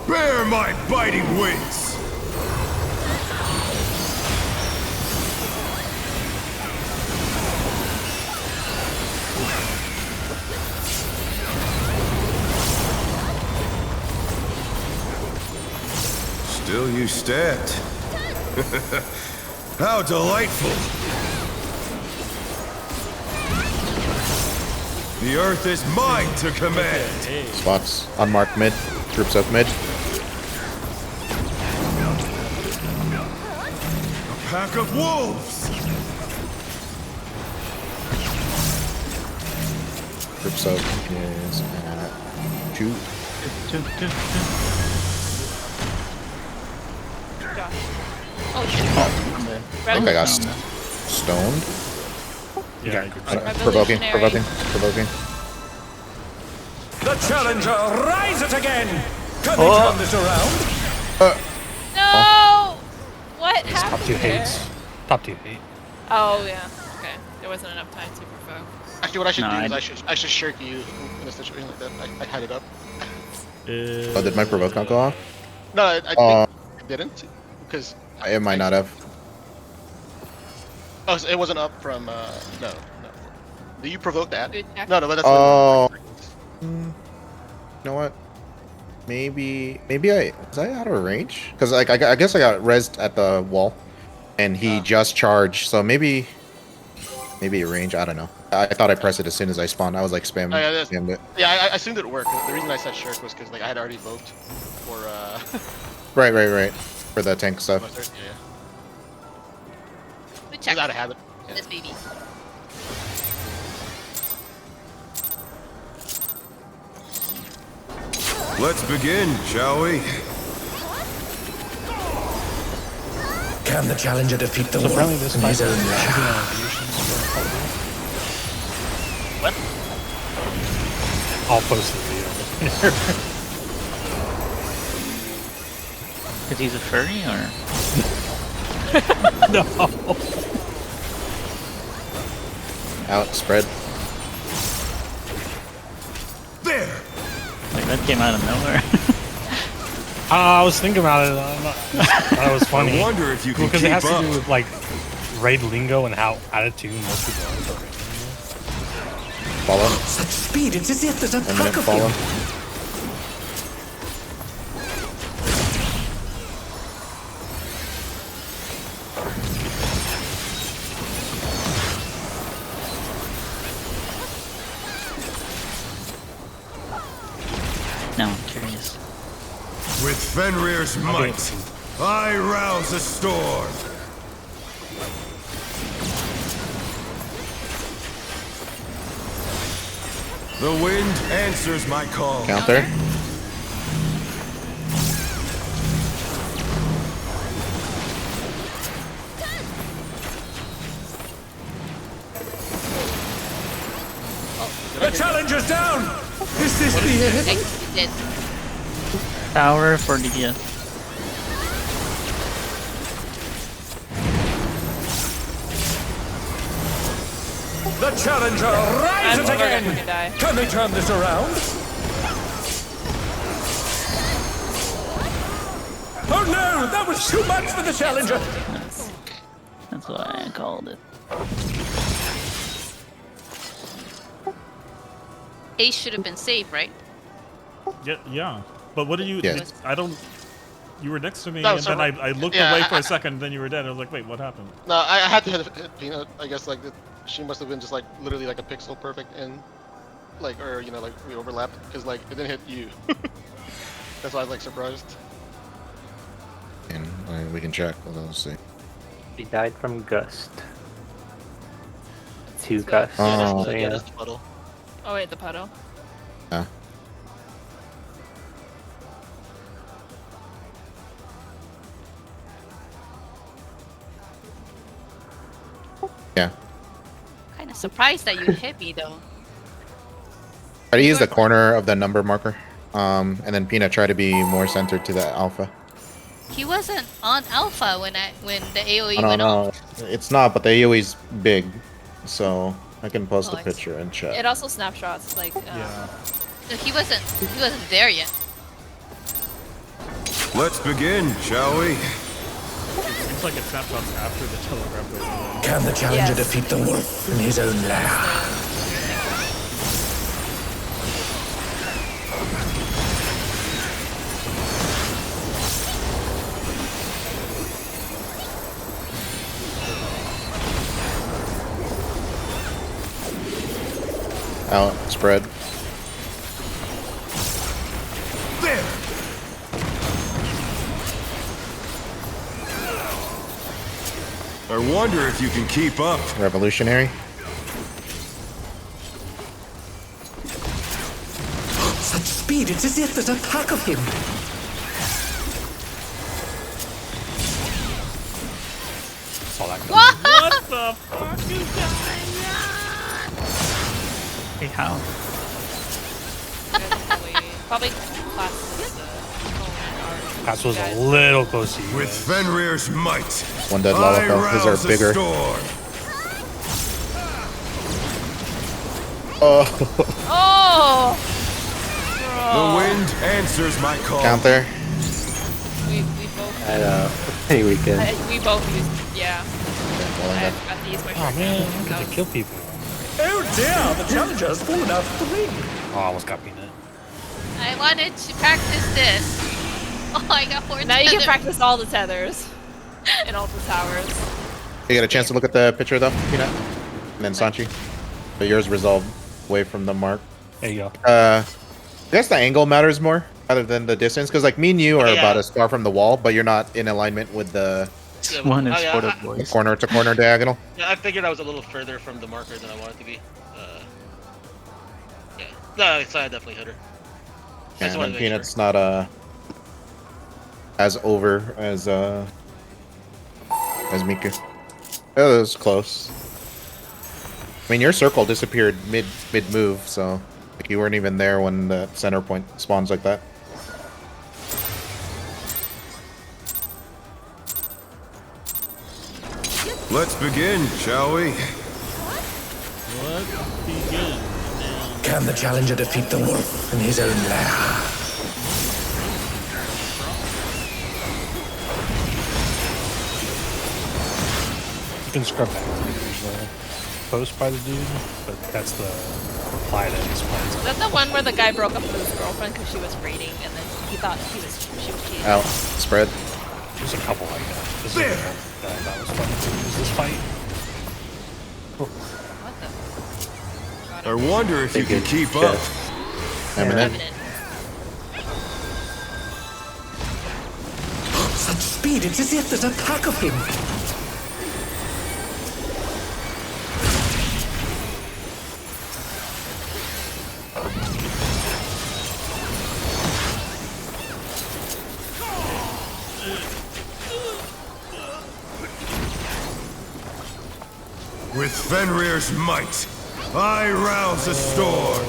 Bear my biting wings! Still you stabbed. How delightful! The earth is mine to command! Spots. Unmarked mid. Troops up mid. Pack of wolves! Troops up is at 2. Oh shit. I think I got stoned. Yeah, Provoking. Revolutionary. Provoking. The challenger rises again! Can they turn this around? No! What Top happened 2 there? hates. Top 2 hate. Oh yeah. Okay. There wasn't enough time to provoke. Actually, what I should No, do is I should shirk you in a situation like that. I had it up. Oh, did my provoke not go off? No, I think it didn't because It might not have. oh, so it wasn't up from no. Do you provoke that? Good check. No, but that's Oh. You know what? Maybe I was I out of range? Because like I guess I got rezzed at the wall, and he just charged. So maybe range. I don't know. I thought I pressed it as soon as I spawned. I was like spammed it. Yeah, I assumed it would work. The reason I said shirk was because like I had already voked for Right. For the tank stuff. yeah. Good check. Just out of habit. Yeah. This baby. Let's begin, shall we? Can the challenger defeat the So wolf apparently this in fight his own should lair? be on What? I'll post the video. Because he's a furry, or? No. Out spread. There! Like, that came out of nowhere. I was thinking about it. That was funny. I wonder if you can Because keep it has up. to do with like raid lingo and how attitude most people are. Follow. Such speed, it's as if there's a 1 minute pack of follow. him. Now I'm curious. With Fenrir's might, I rouse a storm. The wind answers my call. Counter. The challenger's down! Is this the end? You did. Tower for DPS. The challenger rises I'm again! gonna die. Can they turn this around? Oh no! That was too much for the challenger! That's why I called it. Ace should have been safe, right? Yeah. But what did you? Yeah. I don't. You were next to me, No, and so then I looked yeah, away for a second, then you were dead. I was like, wait, what happened? No, I had to hit Peanut. I guess like she must have been just like literally like a pixel perfect and like or you know like we overlapped because like it didn't hit you. That's why I was like surprised. And we can check. Let's see. He died from gust. Two good. gusts. Oh. So, Yeah, yeah. that's the puddle. Oh wait, the puddle. Yeah. Yeah. Kind of surprised that you hit me though. Try to use the corner of the number marker. And then Peanut try to be more centered to the alpha. He wasn't on alpha when the AOE I don't went know. off. It's not, but they always big. So I can post Oh, a I see. picture and chat. It also snapshots like. Yeah. No, he wasn't there yet. Let's begin, shall we? Seems like it snapshots after the telegraph goes away. Can the challenger Yes. defeat the wolf in his own lair? Out spread. There! I wonder if you can keep up. Revolutionary. Such speed, it's as if there's a pack of him. the fuck is going on? Hey, how? Probably classes. That was a little close to you. With guys. Fenrir's might, One dead lava I fell. These rouse are the bigger. storm. Oh, Oh! The wind answers my call. count there. We both. I know. Any weekend. We both used. Yeah. Well, I then. got to use my Oh shotgun. man, I'm That gonna was- kill people. Oh dear, the challenger's fallen out of the ring. Oh, I almost got peanut. I wanted to practice this. Oh, I got 4 Now you can tethers. practice all the tethers and all the towers. You get a chance to look at the picture though, Peanut, and then Sanchi. But yours resolved away from the mark. There you go. I guess the angle matters more rather than the distance, because like me and you are Yeah. about as far from the wall, but you're not in alignment with the Yeah, One is yeah, for the I- boys. corner to corner diagonal. Yeah, I figured I was a little further from the marker than I wanted to be. Yeah. No, so I definitely hit her. I And just wanted then to make Peanut's not as over as Miku. Oh, that was close. I mean, your circle disappeared mid move, so like, you weren't even there when the center point spawns like that. Let's begin, shall we? Let's begin. Can the challenger defeat the wolf in his own lair? You can scrub back. There's a post by the dude, but that's the reply to his plans. Is that the one where the guy broke up with his girlfriend because she was raiding and then he thought she was cheating? Out, spread. There's a couple like that. This is the one that I thought was funny too. Is this fight? What the? I wonder if you can keep up. Eminent. Such speed, it's as if there's a pack of him. With Fenrir's might, I rouse the storm.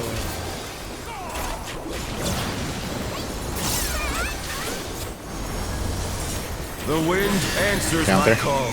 The wind answers Counter. my call.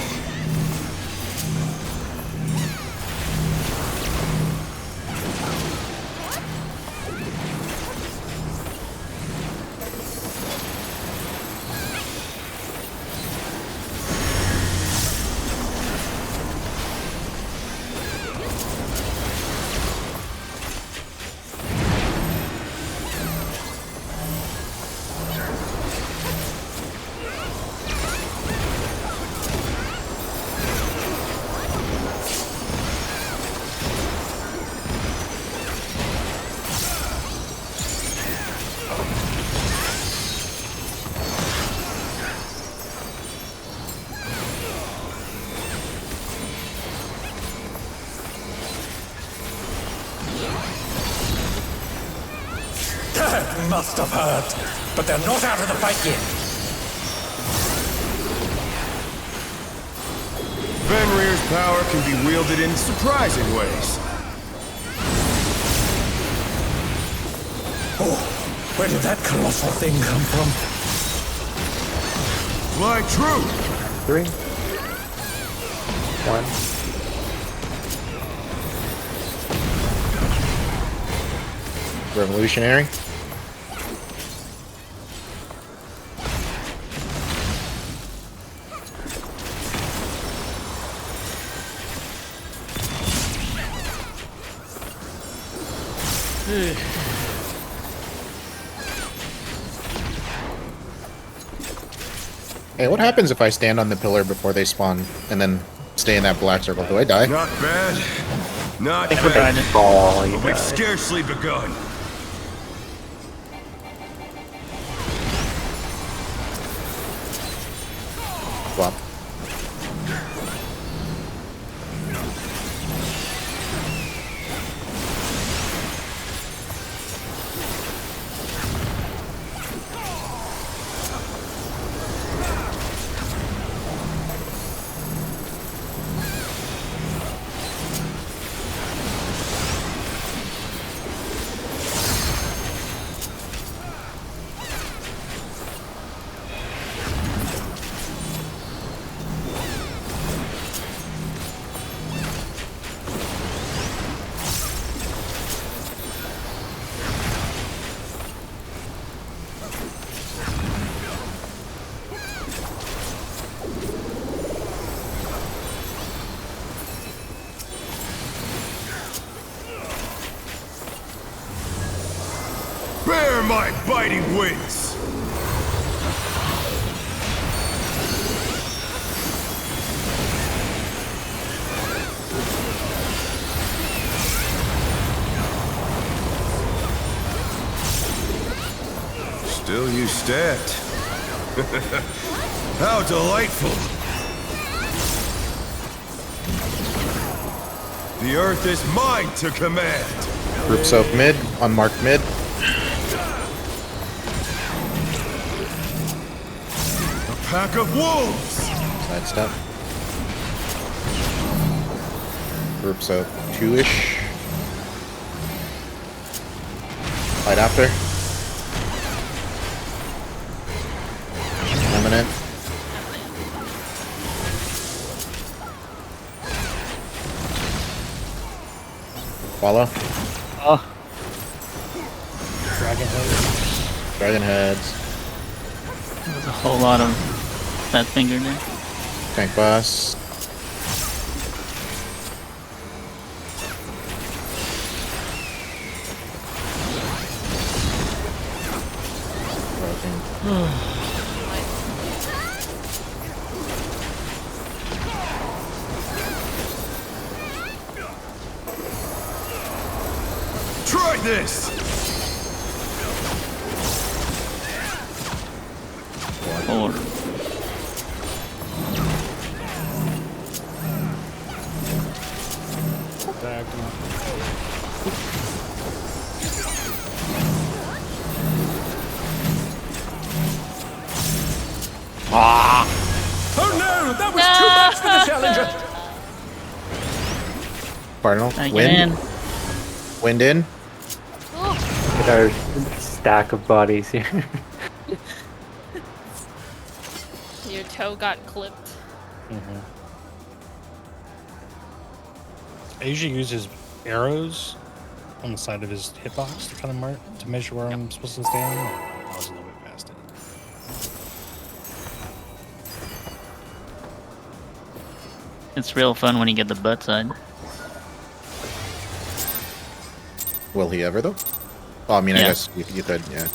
That must have hurt. But they're not out of the fight yet. Fenrir's power can be wielded in surprising ways. Oh, where did that colossal thing come from? Fly true! 3, 1. Revolutionary. Hey, what happens if I stand on the pillar before they spawn and then stay in that black circle? Do I die? Not bad. Not I think when bad. they fall, you But we've die. scarcely begun. Flop. my biting wings! Still you stabbed. How delightful! The earth is mine to command! Group soak mid, unmarked mid. A pack of wolves! Side step. Group soak 2-ish. Fight after. Eminent. Follow. Oh. Dragon head. Dragon heads. There's a whole lot of fat finger there. Tank boss. Try this! Four. Oh no! That was too much for the challenger! Cardinal. I get Wind. in. Wind in. Look at our stack of bodies here. Your toe got clipped. I usually use his arrows on the side of his hitbox to kind of mark to measure where I'm supposed to stand. I was a little bit past it. It's real fun when you get the butt side. Will he ever though? Oh, I mean, I Yeah. guess you could, yeah.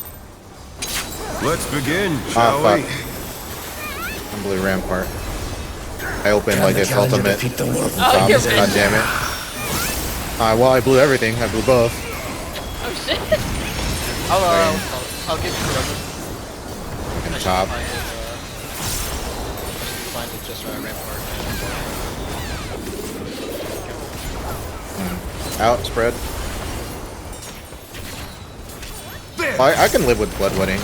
Let's begin, shall we? I'm blue rampart. I opened like its ultimate. Oh, you're God damn it. Well, I blew everything. I blew both. Oh shit. I'll get you the Fucking top. Find it just rampart. Out, spread. I can live with blood wedding.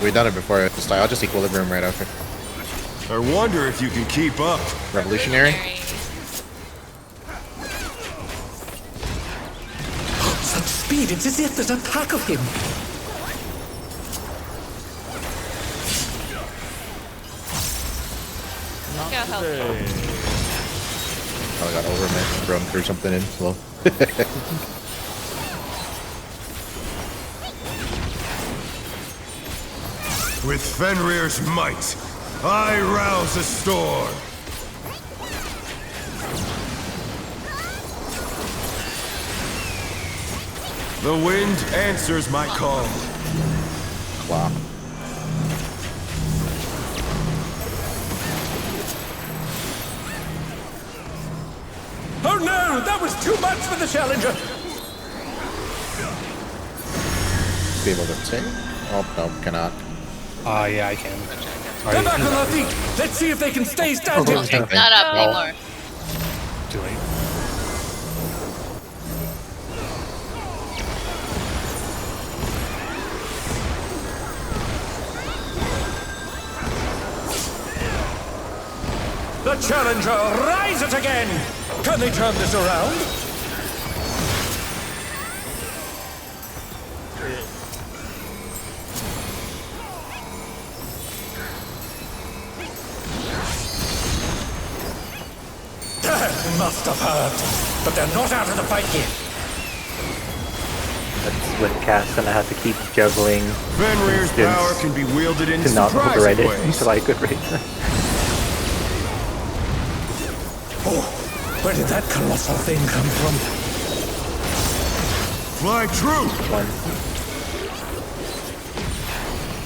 We've done it before. I'll just equilibrium right after. I wonder if you can keep up. Revolutionary. Such speed, it's as if there's a pack of him. Look how healthy. Oh, I got over me. Run through something in slow. With Fenrir's might, I rouse a storm. The wind answers my call. Wow. Oh no! That was too much for the challenger! Be able to sing? Oh, no, cannot. Yeah, I can. They're back on their feet! Let's see if they can stay standing! It's not up anymore. Too late. The challenger rises again! Can they turn this around? That must have hurt, but they're not out of the fight yet. That's when Cat's gonna have to keep juggling Fenrir's power can be wielded in to not override surprising it ways. until I could raise it. Oh, where did that colossal thing come from? Fly true! One.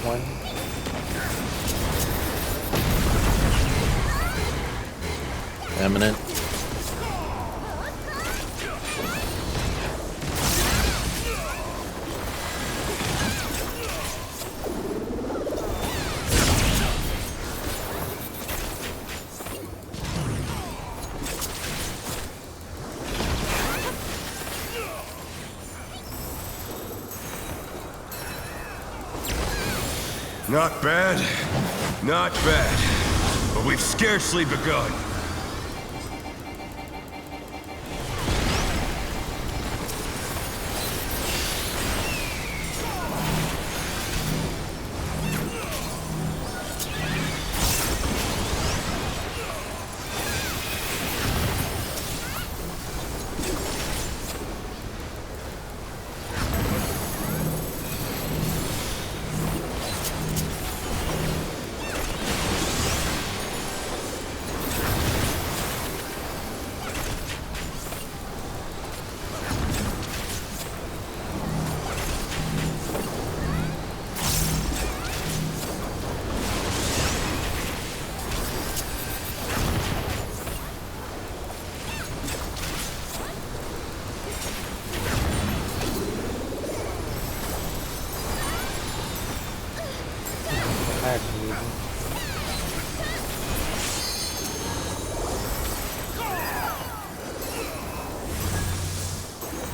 one. Eminent. Not bad. Not bad. But we've scarcely begun.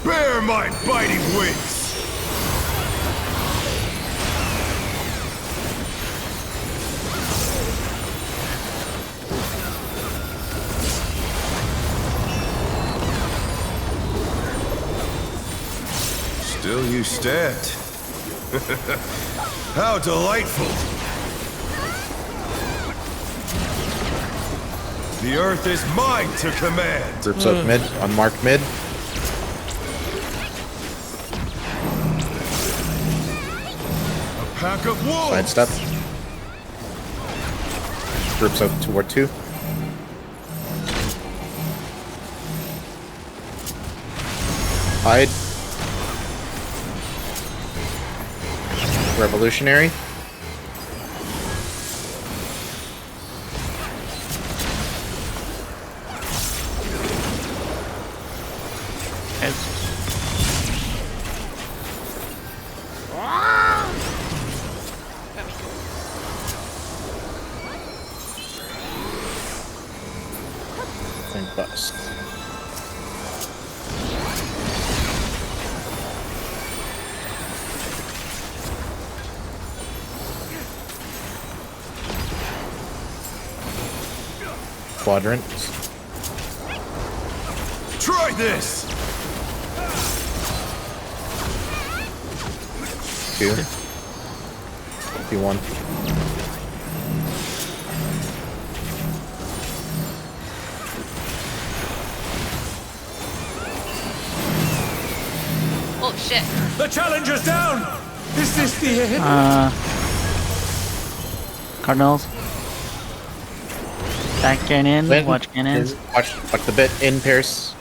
Bear my biting wings! Still you stand. How delightful! The earth is mine to command! Groups up mid, unmarked mid. Pack of wolves! Sidestep. Groups up toward 2. Hide. Revolutionary. And bust. Quadrants. Try this! 2. 51. Oh shit. The challenger's down! Is this the end? Cardinals. Back cannon, Lynn, watch cannon. Watch the bit in Pierce.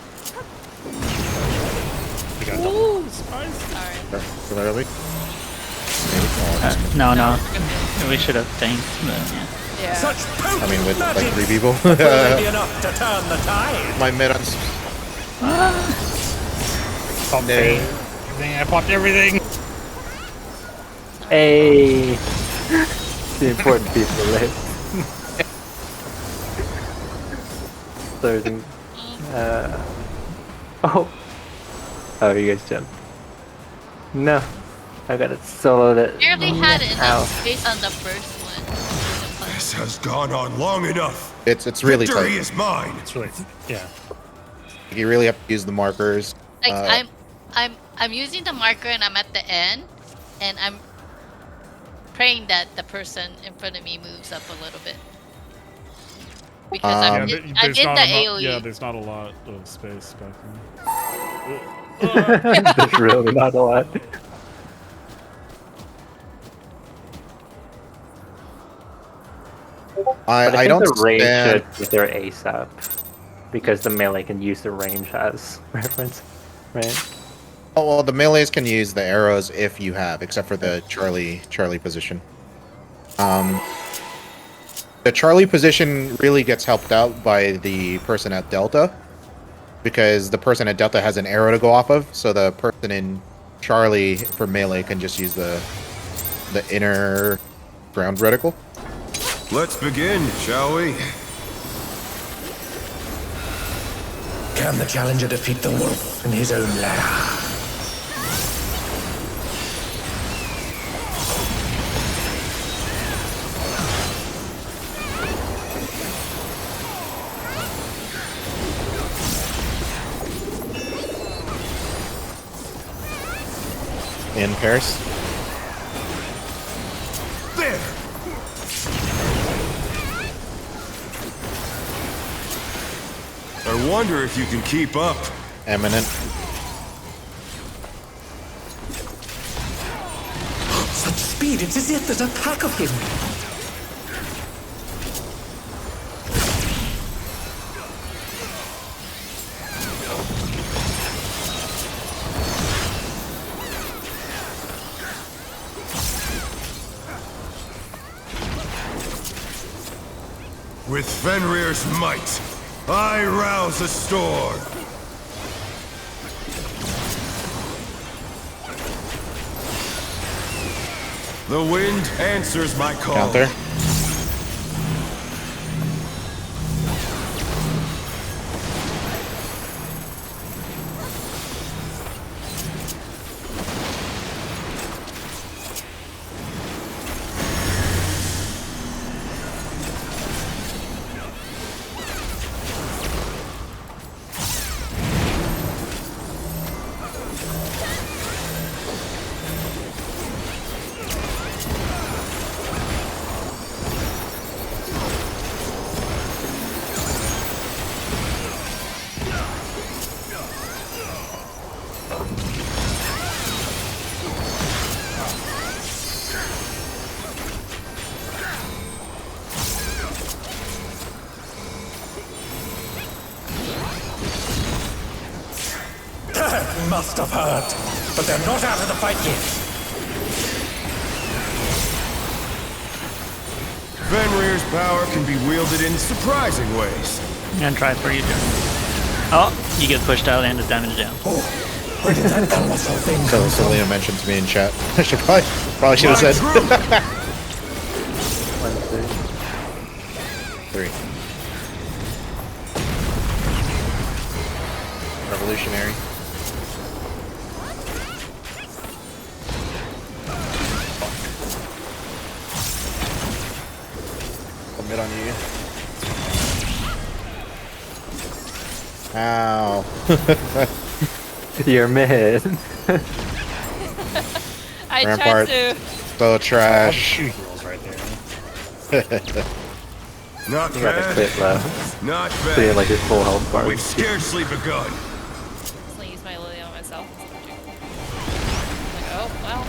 We got double. Ooh, spice. Early. Maybe. Oh, No. We should have tanked, but yeah. Yeah. Such I mean, with like magic 3 people. will they be enough to turn the tide? My mid on. Popped everything. I popped everything. Hey! The important people list. There's oh, you guys jump. No, I got it soloed it. Barely had enough Ow. space on the first one. This has gone on long enough. It's really Victory tight. is mine. It's really, yeah. You really have to use the markers. Like I'm using the marker and I'm at the end, and I'm praying that the person in front of me moves up a little bit. Because I'm in the AoE. Yeah, there's not a lot of space back there. There's really not a lot. I think don't the range stand. should be their ASAP, because the melee can use the range as reference, right? Oh well, the melees can use the arrows if you have, except for the Charlie position. The Charlie position really gets helped out by the person at Delta, because the person at Delta has an arrow to go off of, so the person in Charlie for melee can just use the inner ground reticle. Let's begin, shall we? Can the challenger defeat the wolf in his own lair? In Paris. There! I wonder if you can keep up. Eminent. Such speed, it's as if there's a pack of him. With Fenrir's might, I rouse the storm. The wind answers my call. Counter. Must have hurt, but they're not out of the fight yet. Fenrir's power can be wielded in surprising ways. I'm gonna try for you, Joe. Oh, you get pushed out and the damage down. Oh, where did that colossal thing come So from? Selena mentioned to me in chat. I should probably should have said. 3. Revolutionary. Mid on you. Ow. You're mid. I tried Rampart. to. So trash. Rolls right there. Not You got a bad. crit left. Not So you have bad. like your full health bar. We've scarcely begun. Just gonna use my lily on myself. Like, oh well.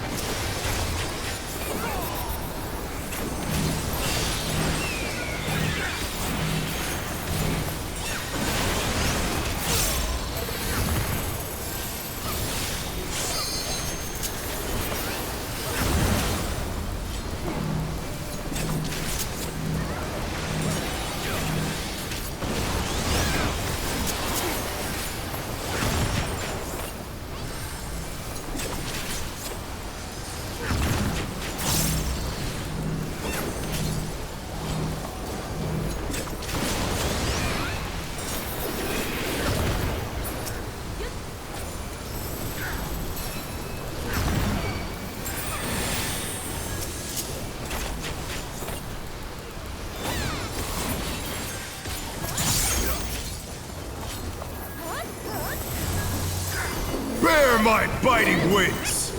Bear my biting wings!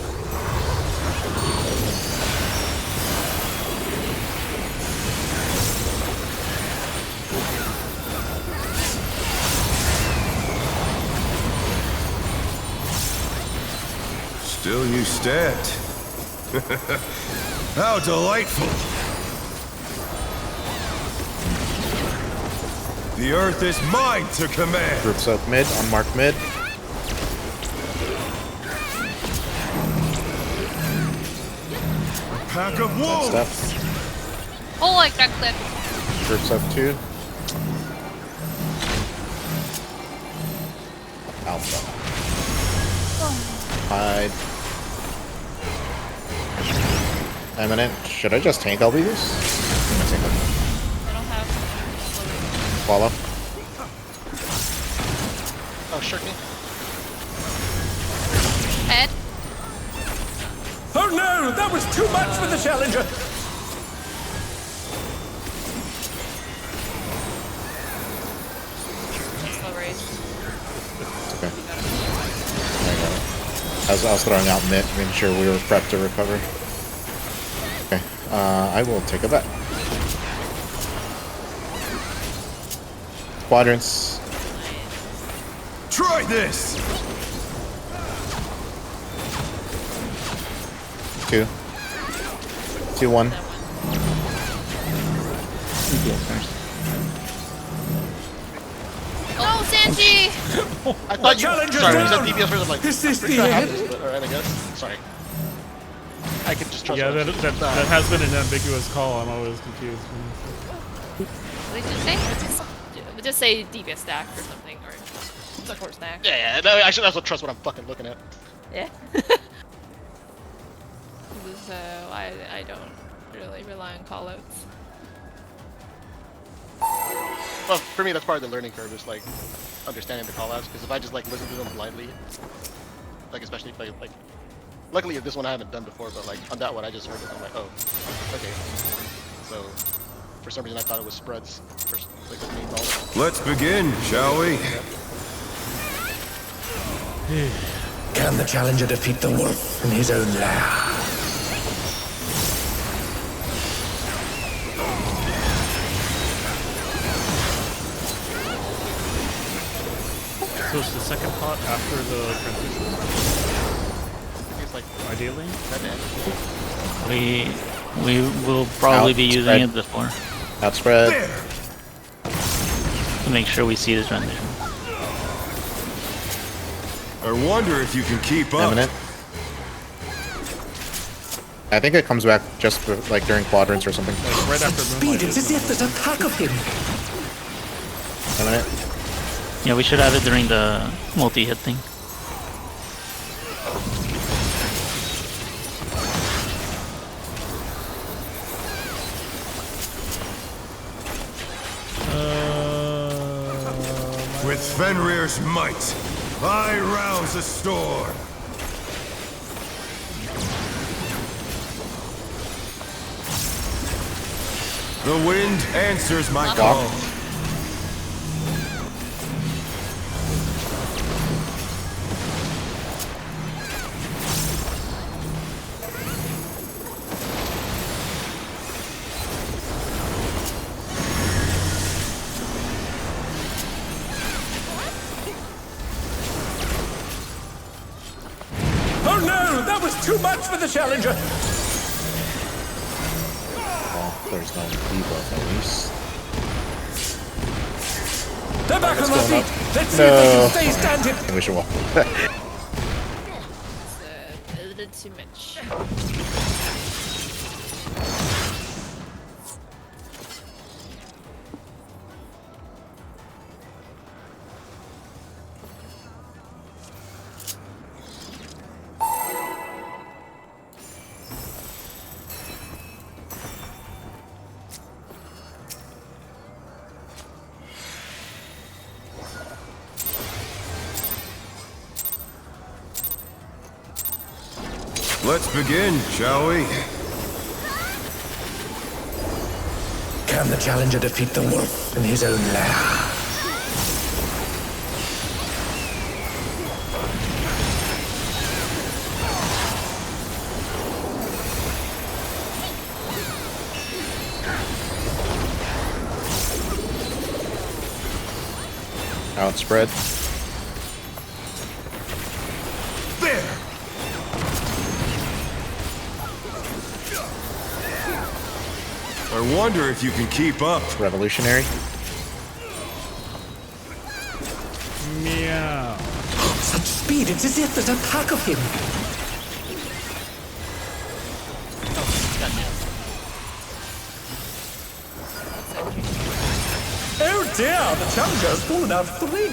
Still you stand. How delightful! The earth is mine to command! Group soak mid, unmarked mid. Pack of wolves! Stuff. Oh, I got clipped. Groups up 2. Alpha. Hide. Eminent. Should I just tank LBs? I don't have. Follow. Oh, sure me. Head. Oh no! That was too much for the Challenger! Slow raise. Okay. I got it. I was throwing out mid, making sure we were prepped to recover. Okay. I will take a bet. Quadrants. Try this! 2. 2, 1. No, Sanji! I thought you. Challenger's Sorry, when you down. said DPS first, I'm like, Is this pretty the sure I have end? this, but alright, I guess. Sorry. I can just trust Yeah, what I'm that saying. has been an ambiguous call. I'm always confused. What did you say? Just say DPS stack or something, or support stack. Yeah, no, I should also trust what I'm fucking looking at. Yeah. So I don't really rely on callouts. Well, for me, that's part of the learning curve, is like understanding the callouts. Because if I just like listen to them blindly, like especially if I like, luckily this one I haven't done before, but like on that one I just heard it, I'm like, oh, okay. So for some reason I thought it was spreads, first, like the main call. Let's begin, shall we? Can the Challenger defeat the wolf in his own lair? So it's the second pot after the transition, I think it's like ideally. that end. We will probably be using Outspread. it before Outspread. There! to make sure we see the transition. I wonder if you can keep up. Eminent. I think it comes back just for, like during quadrants or something. Like right after Moonlight. Speed, it's as if there's a pack of him. Eminent. Yeah, we should have it during the multi-hit thing. With Fenrir's might, I rouse a storm. The wind answers my call. Oh no! That was too much for the Challenger! Well, there's no debuff at least. They're back on their going feet! up. Let's see if they can stay standing! I think we should walk. It's a little too much. Let's begin, shall we? Can the Challenger defeat the wolf in his own lair? Outspread. There! I wonder if you can keep up. Revolutionary. Meow. Such speed, it's as if there's a pack of him! Now the challenger's fallen out of the ring.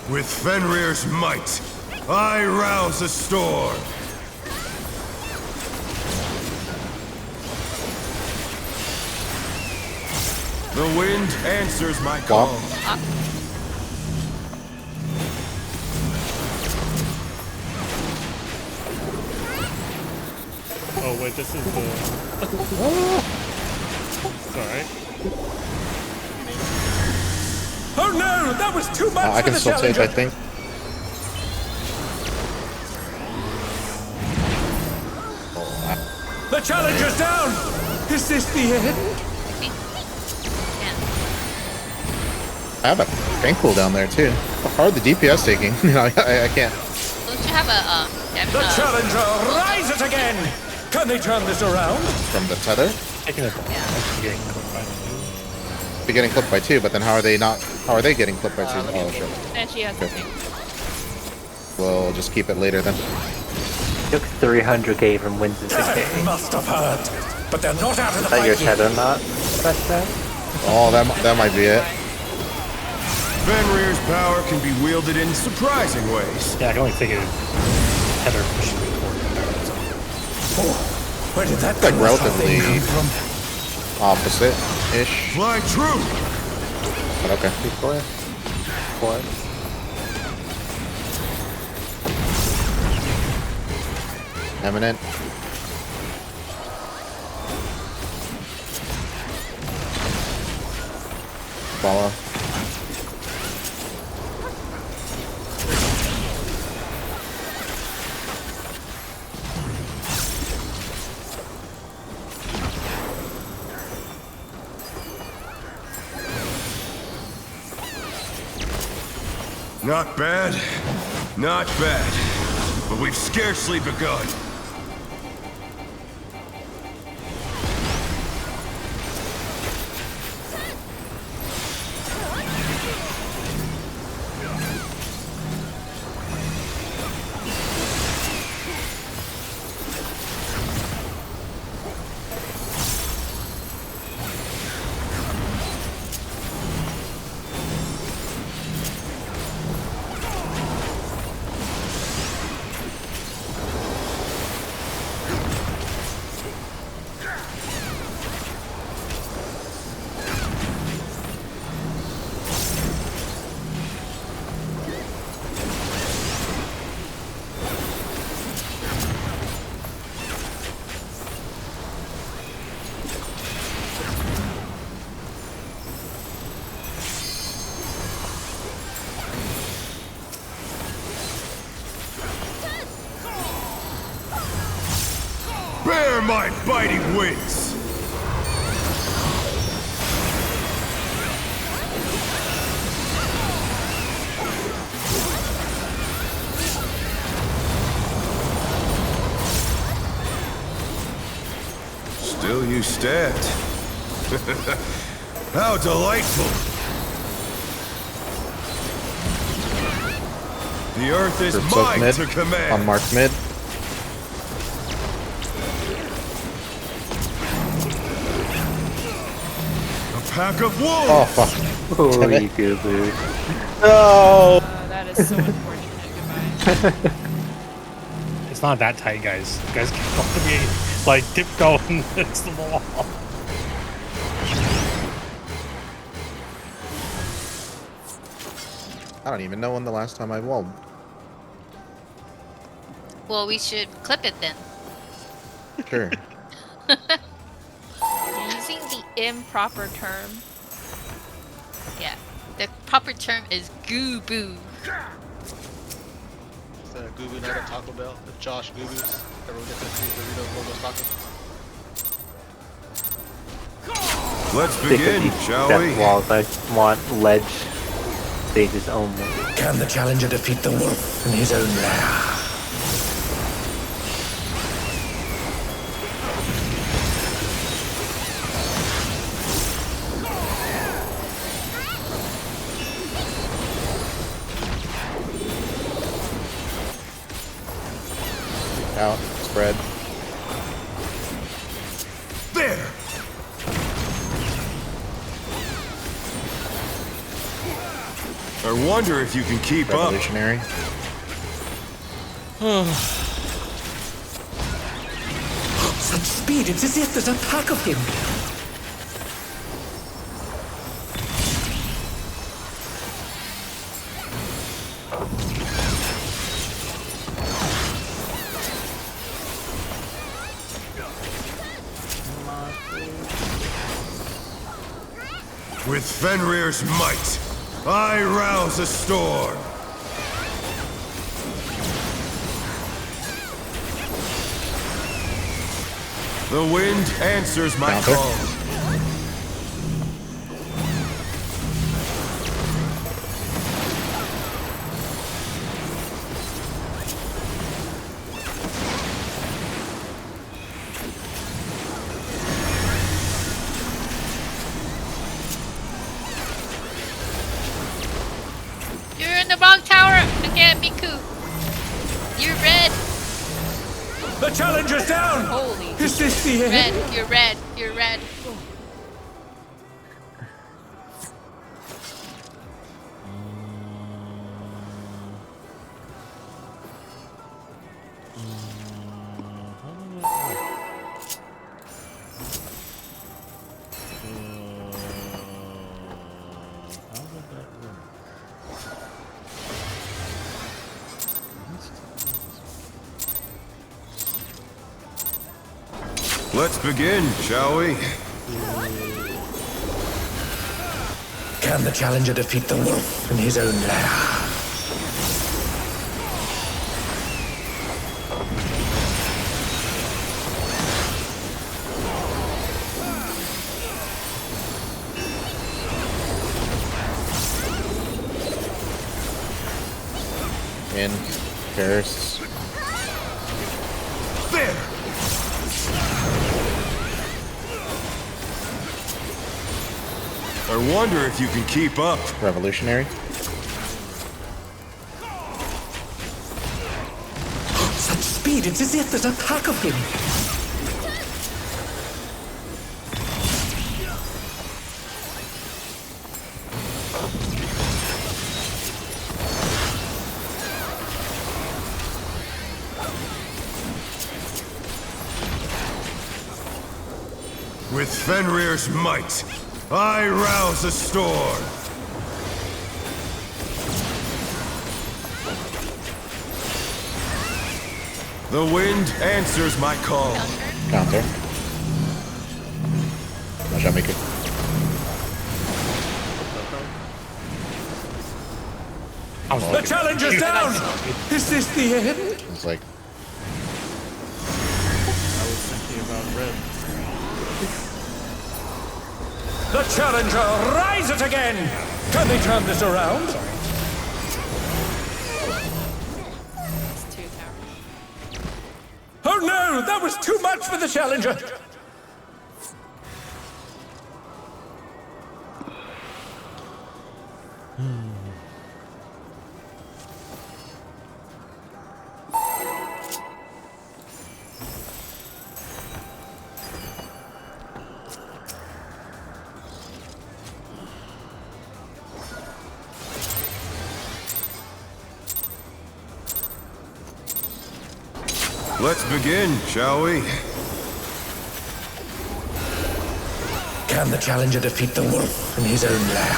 With Fenrir's might, I rouse the storm. The wind answers my call. Oh wait, this is the. Sorry. Oh no, that was too much I for can the still take, challenger. I think. The challenger's down. Is this the end? I have a pain cooldown there too. How hard the DPS taking? You know, I can't. Don't you have a The challenger rises again. Can they turn this around? From the tether. Taking it. Be getting clipped by 2, but then how are they not? How are they getting clipped by 2? Oh shit. And she has Okay. something. We'll just keep it later then. Took 300k from wins and They 6k. must have hurt, but they're not out of the Is that your fight yet. tether not? That's that? Oh, that might be it. Fenrir's power can be wielded in surprising ways. Yeah, I can only take it. Heather pushing me forward. Where did that It's like colossal thing relatively come from? opposite-ish, Fly true. but okay. Before? Before? Eminent. Follow. Not bad. Not bad. But we've scarcely begun. Bear my biting wings! Still you stand. How delightful! The earth is Groups of mine mid. to command! On mark mid. Pack of wolves! Oh fuck. Holy goo-boo. No! That is so unfortunate. Goodbye. It's not that tight, guys. You guys keep going me, like, keep going against the wall. I don't even know when the last time I walled. Well, we should clip it then. Sure. You're using the improper term. Yeah. The proper term is goo-boo. It's the Gubu night at Taco Bell. The Josh Gubus. Everyone gets their free burritos, logos, tacos. Let's Stick with begin, these shall death we? walls. I want ledge stages only. Can the challenger defeat the wolf in his own lair? Out. Spread. I wonder if you can keep up. Revolutionary. Such speed, it's as if there's a pack of him. With Fenrir's might, I rouse a storm. The wind answers my Counter. call. You're in the wrong tower again, Miku. You're red. The challenger's down! Holy. Is this the end? Red. You're red. You're red. Let's begin, shall we? Can the challenger defeat the wolf in his own lair? In Paris. There! I wonder if you can keep up. Revolutionary. Such speed, it's as if there's a pack of him. With Fenrir's might, I rouse a storm. The wind answers my call. Counter. Watch out, Miku. The challenger's down! Is this the end? It's like, I was thinking about red. The challenger rises again! Can they turn this around? It's 2 towers. Oh no! That was too much for the challenger! Let's begin, shall we? Can the challenger defeat the wolf in his own lair?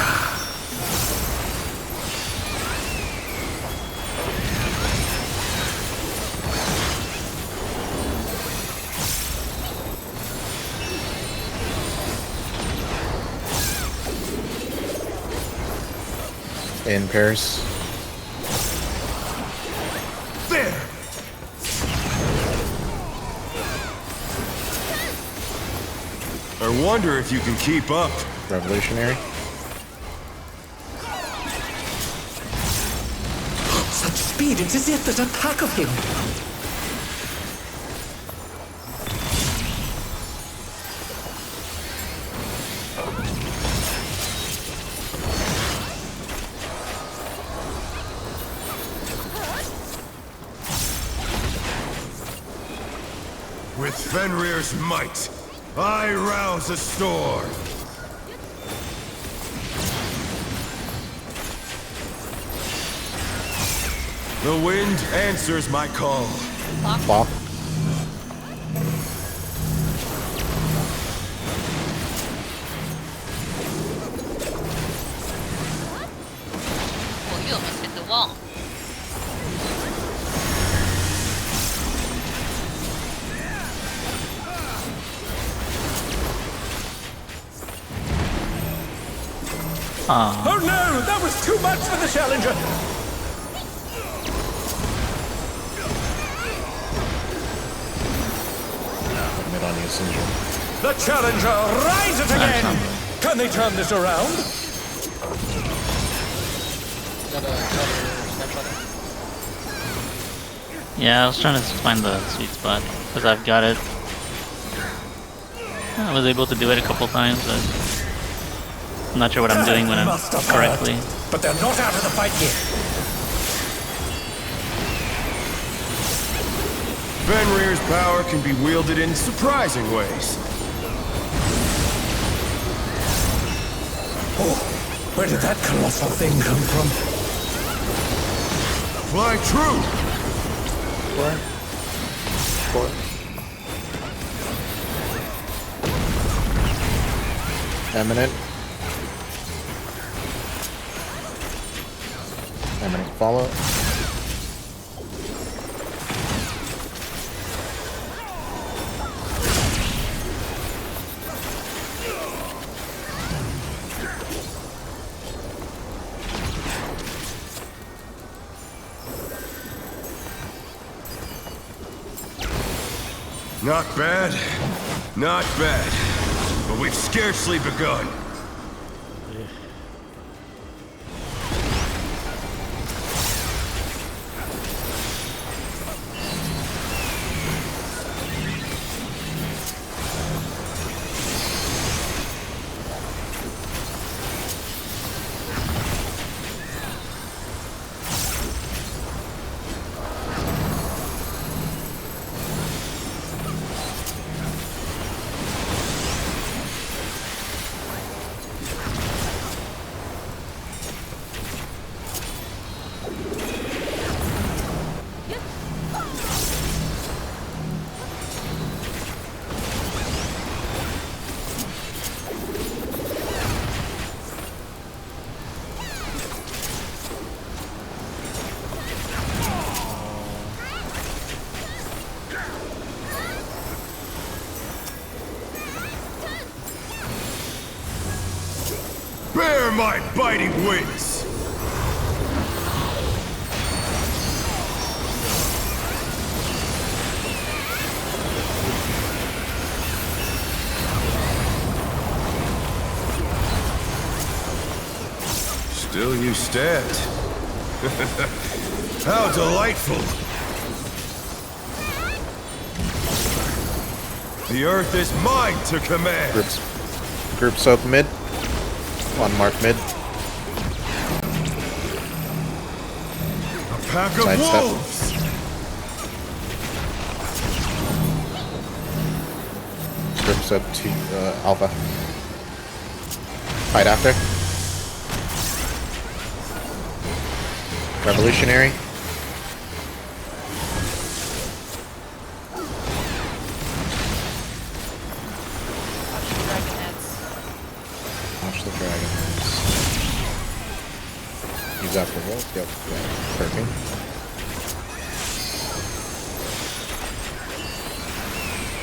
in Paris. There! I wonder if you can keep up. Revolutionary. Such speed, it's as if there's a pack of him. With Fenrir's might, I rouse a storm. The wind answers my call. Ball. Oh, you almost hit the wall. Aw. Oh no, that was too much for the challenger. Mid on you, Syndrome. The challenger rises again. something. Can they turn this around? Is that a snapshot? Yeah, I was trying to find the sweet spot because I've got it. I was able to do it a couple times, but I'm not sure what I'm doing when I'm Must have correctly. hurt, but they're not out of the fight yet. Fenrir's power can be wielded in surprising ways. Oh, where did that colossal thing come from? Fly true! Four. Eminent. Eminent follow. Not bad. Not bad. But we've scarcely begun. Bear my biting wings! Still you stand. How delightful! The earth is mine to command! Group soak mid. One mark mid. A pack of Sidestep. wolves! Group soak to Alpha. Fight after. Revolutionary. Dragon heads. Watch the dragon. Use after wolf. Yep. Perfect.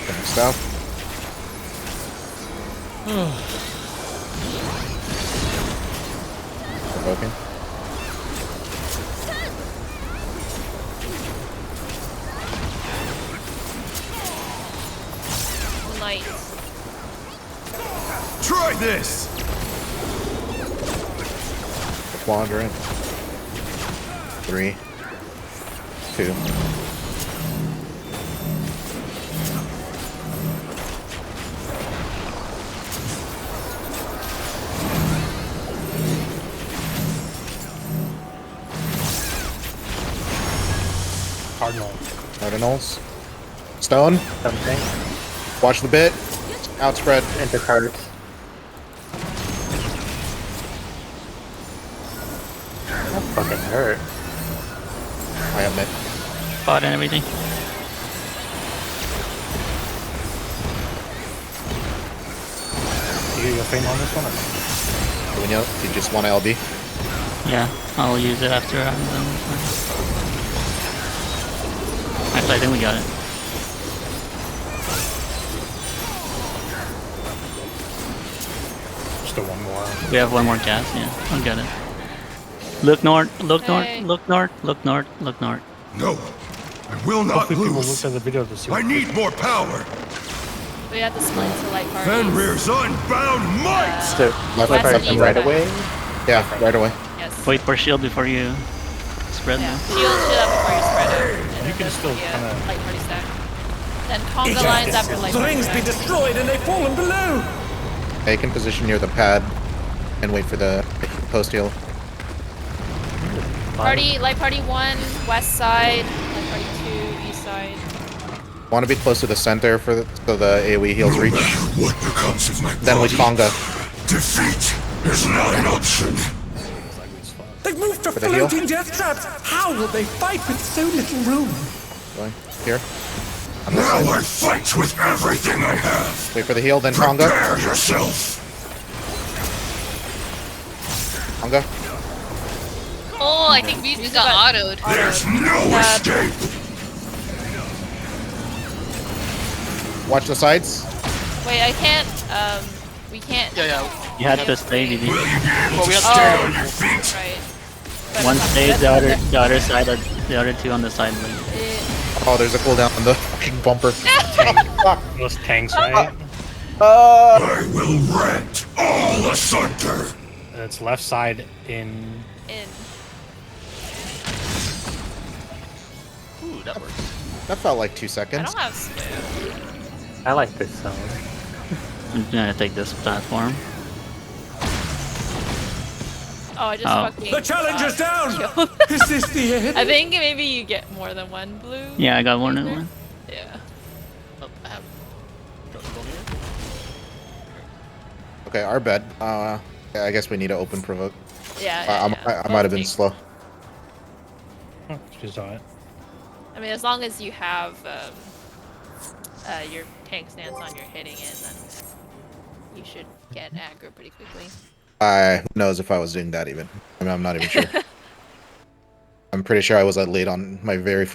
Next up. Provoking. Light. Try this! Quadrant. 3, 2. Cardinals. Stone. Something. Watch the bit. Outspread. Into cards. That fucking hurt. I admit. Spot and everything. You go faint on this one or not? Do we know? Do you just want LB? Yeah, I'll use it after I'm done. Actually, I think we got it. Still one more. We have one more gas, yeah. I got it. Look north, look Hey. north, look north, look north, look north. No, I will not Hopefully people lose. looked at the video to see I what need more power. We have to split into light parties. Fenrir's unbound might. So, Left left side, right, east right side. away. Yeah, right away. Yes. Wait for shield before you spread Yeah. them. Shield up before you spread out. And You then can there's still the, kinda- light party stack. Then conga lines after light The party rings be stack. destroyed and they fallen below. Yeah, you can position near the pad and wait for the post heal. Light party 1, west side. Light party 2, east side. Want to be close to the center for so the AoE heals reach. What becomes of my Then we body? conga. Defeat is not an option. They've moved to For the heal? floating death traps. How will they fight with so little room? Going here. On this Now side. I fight with everything I have. Wait for the heal, then conga. Prepare yourself. Conga. Oh, I think we got autoed. There's no escape. Watch the sides. Wait, I can't, we can't. Yeah, yeah. You had to stay, DD. Will you be able Well, we to have stay to- on your feet? Right. But One it's not- stays, that's the other side, the other two on the side. Like. Oh, there's a cooldown on the fucking bumper. Those tanks, right? I will rent all asunder. It's left side in. in. Ooh, that works. That felt like 2 I seconds. don't have smooth. I like this zone. I'm gonna take this platform. Oh, I just Oh. fucking. The challenger's down. killed. Is this the end? I think maybe you get more than one blue. Yeah, I got one and one. Yeah. Oh, I have. Go here. Okay, our bed. Yeah, I guess we need to open provoke. Yeah. I might have been Both slow. Oh, just saw it. I mean, as long as you have your tank stance on, you're hitting it, then you should get aggro pretty quickly. Who knows if I was doing that even. I mean, I'm not even sure. I'm pretty sure I was late on my very first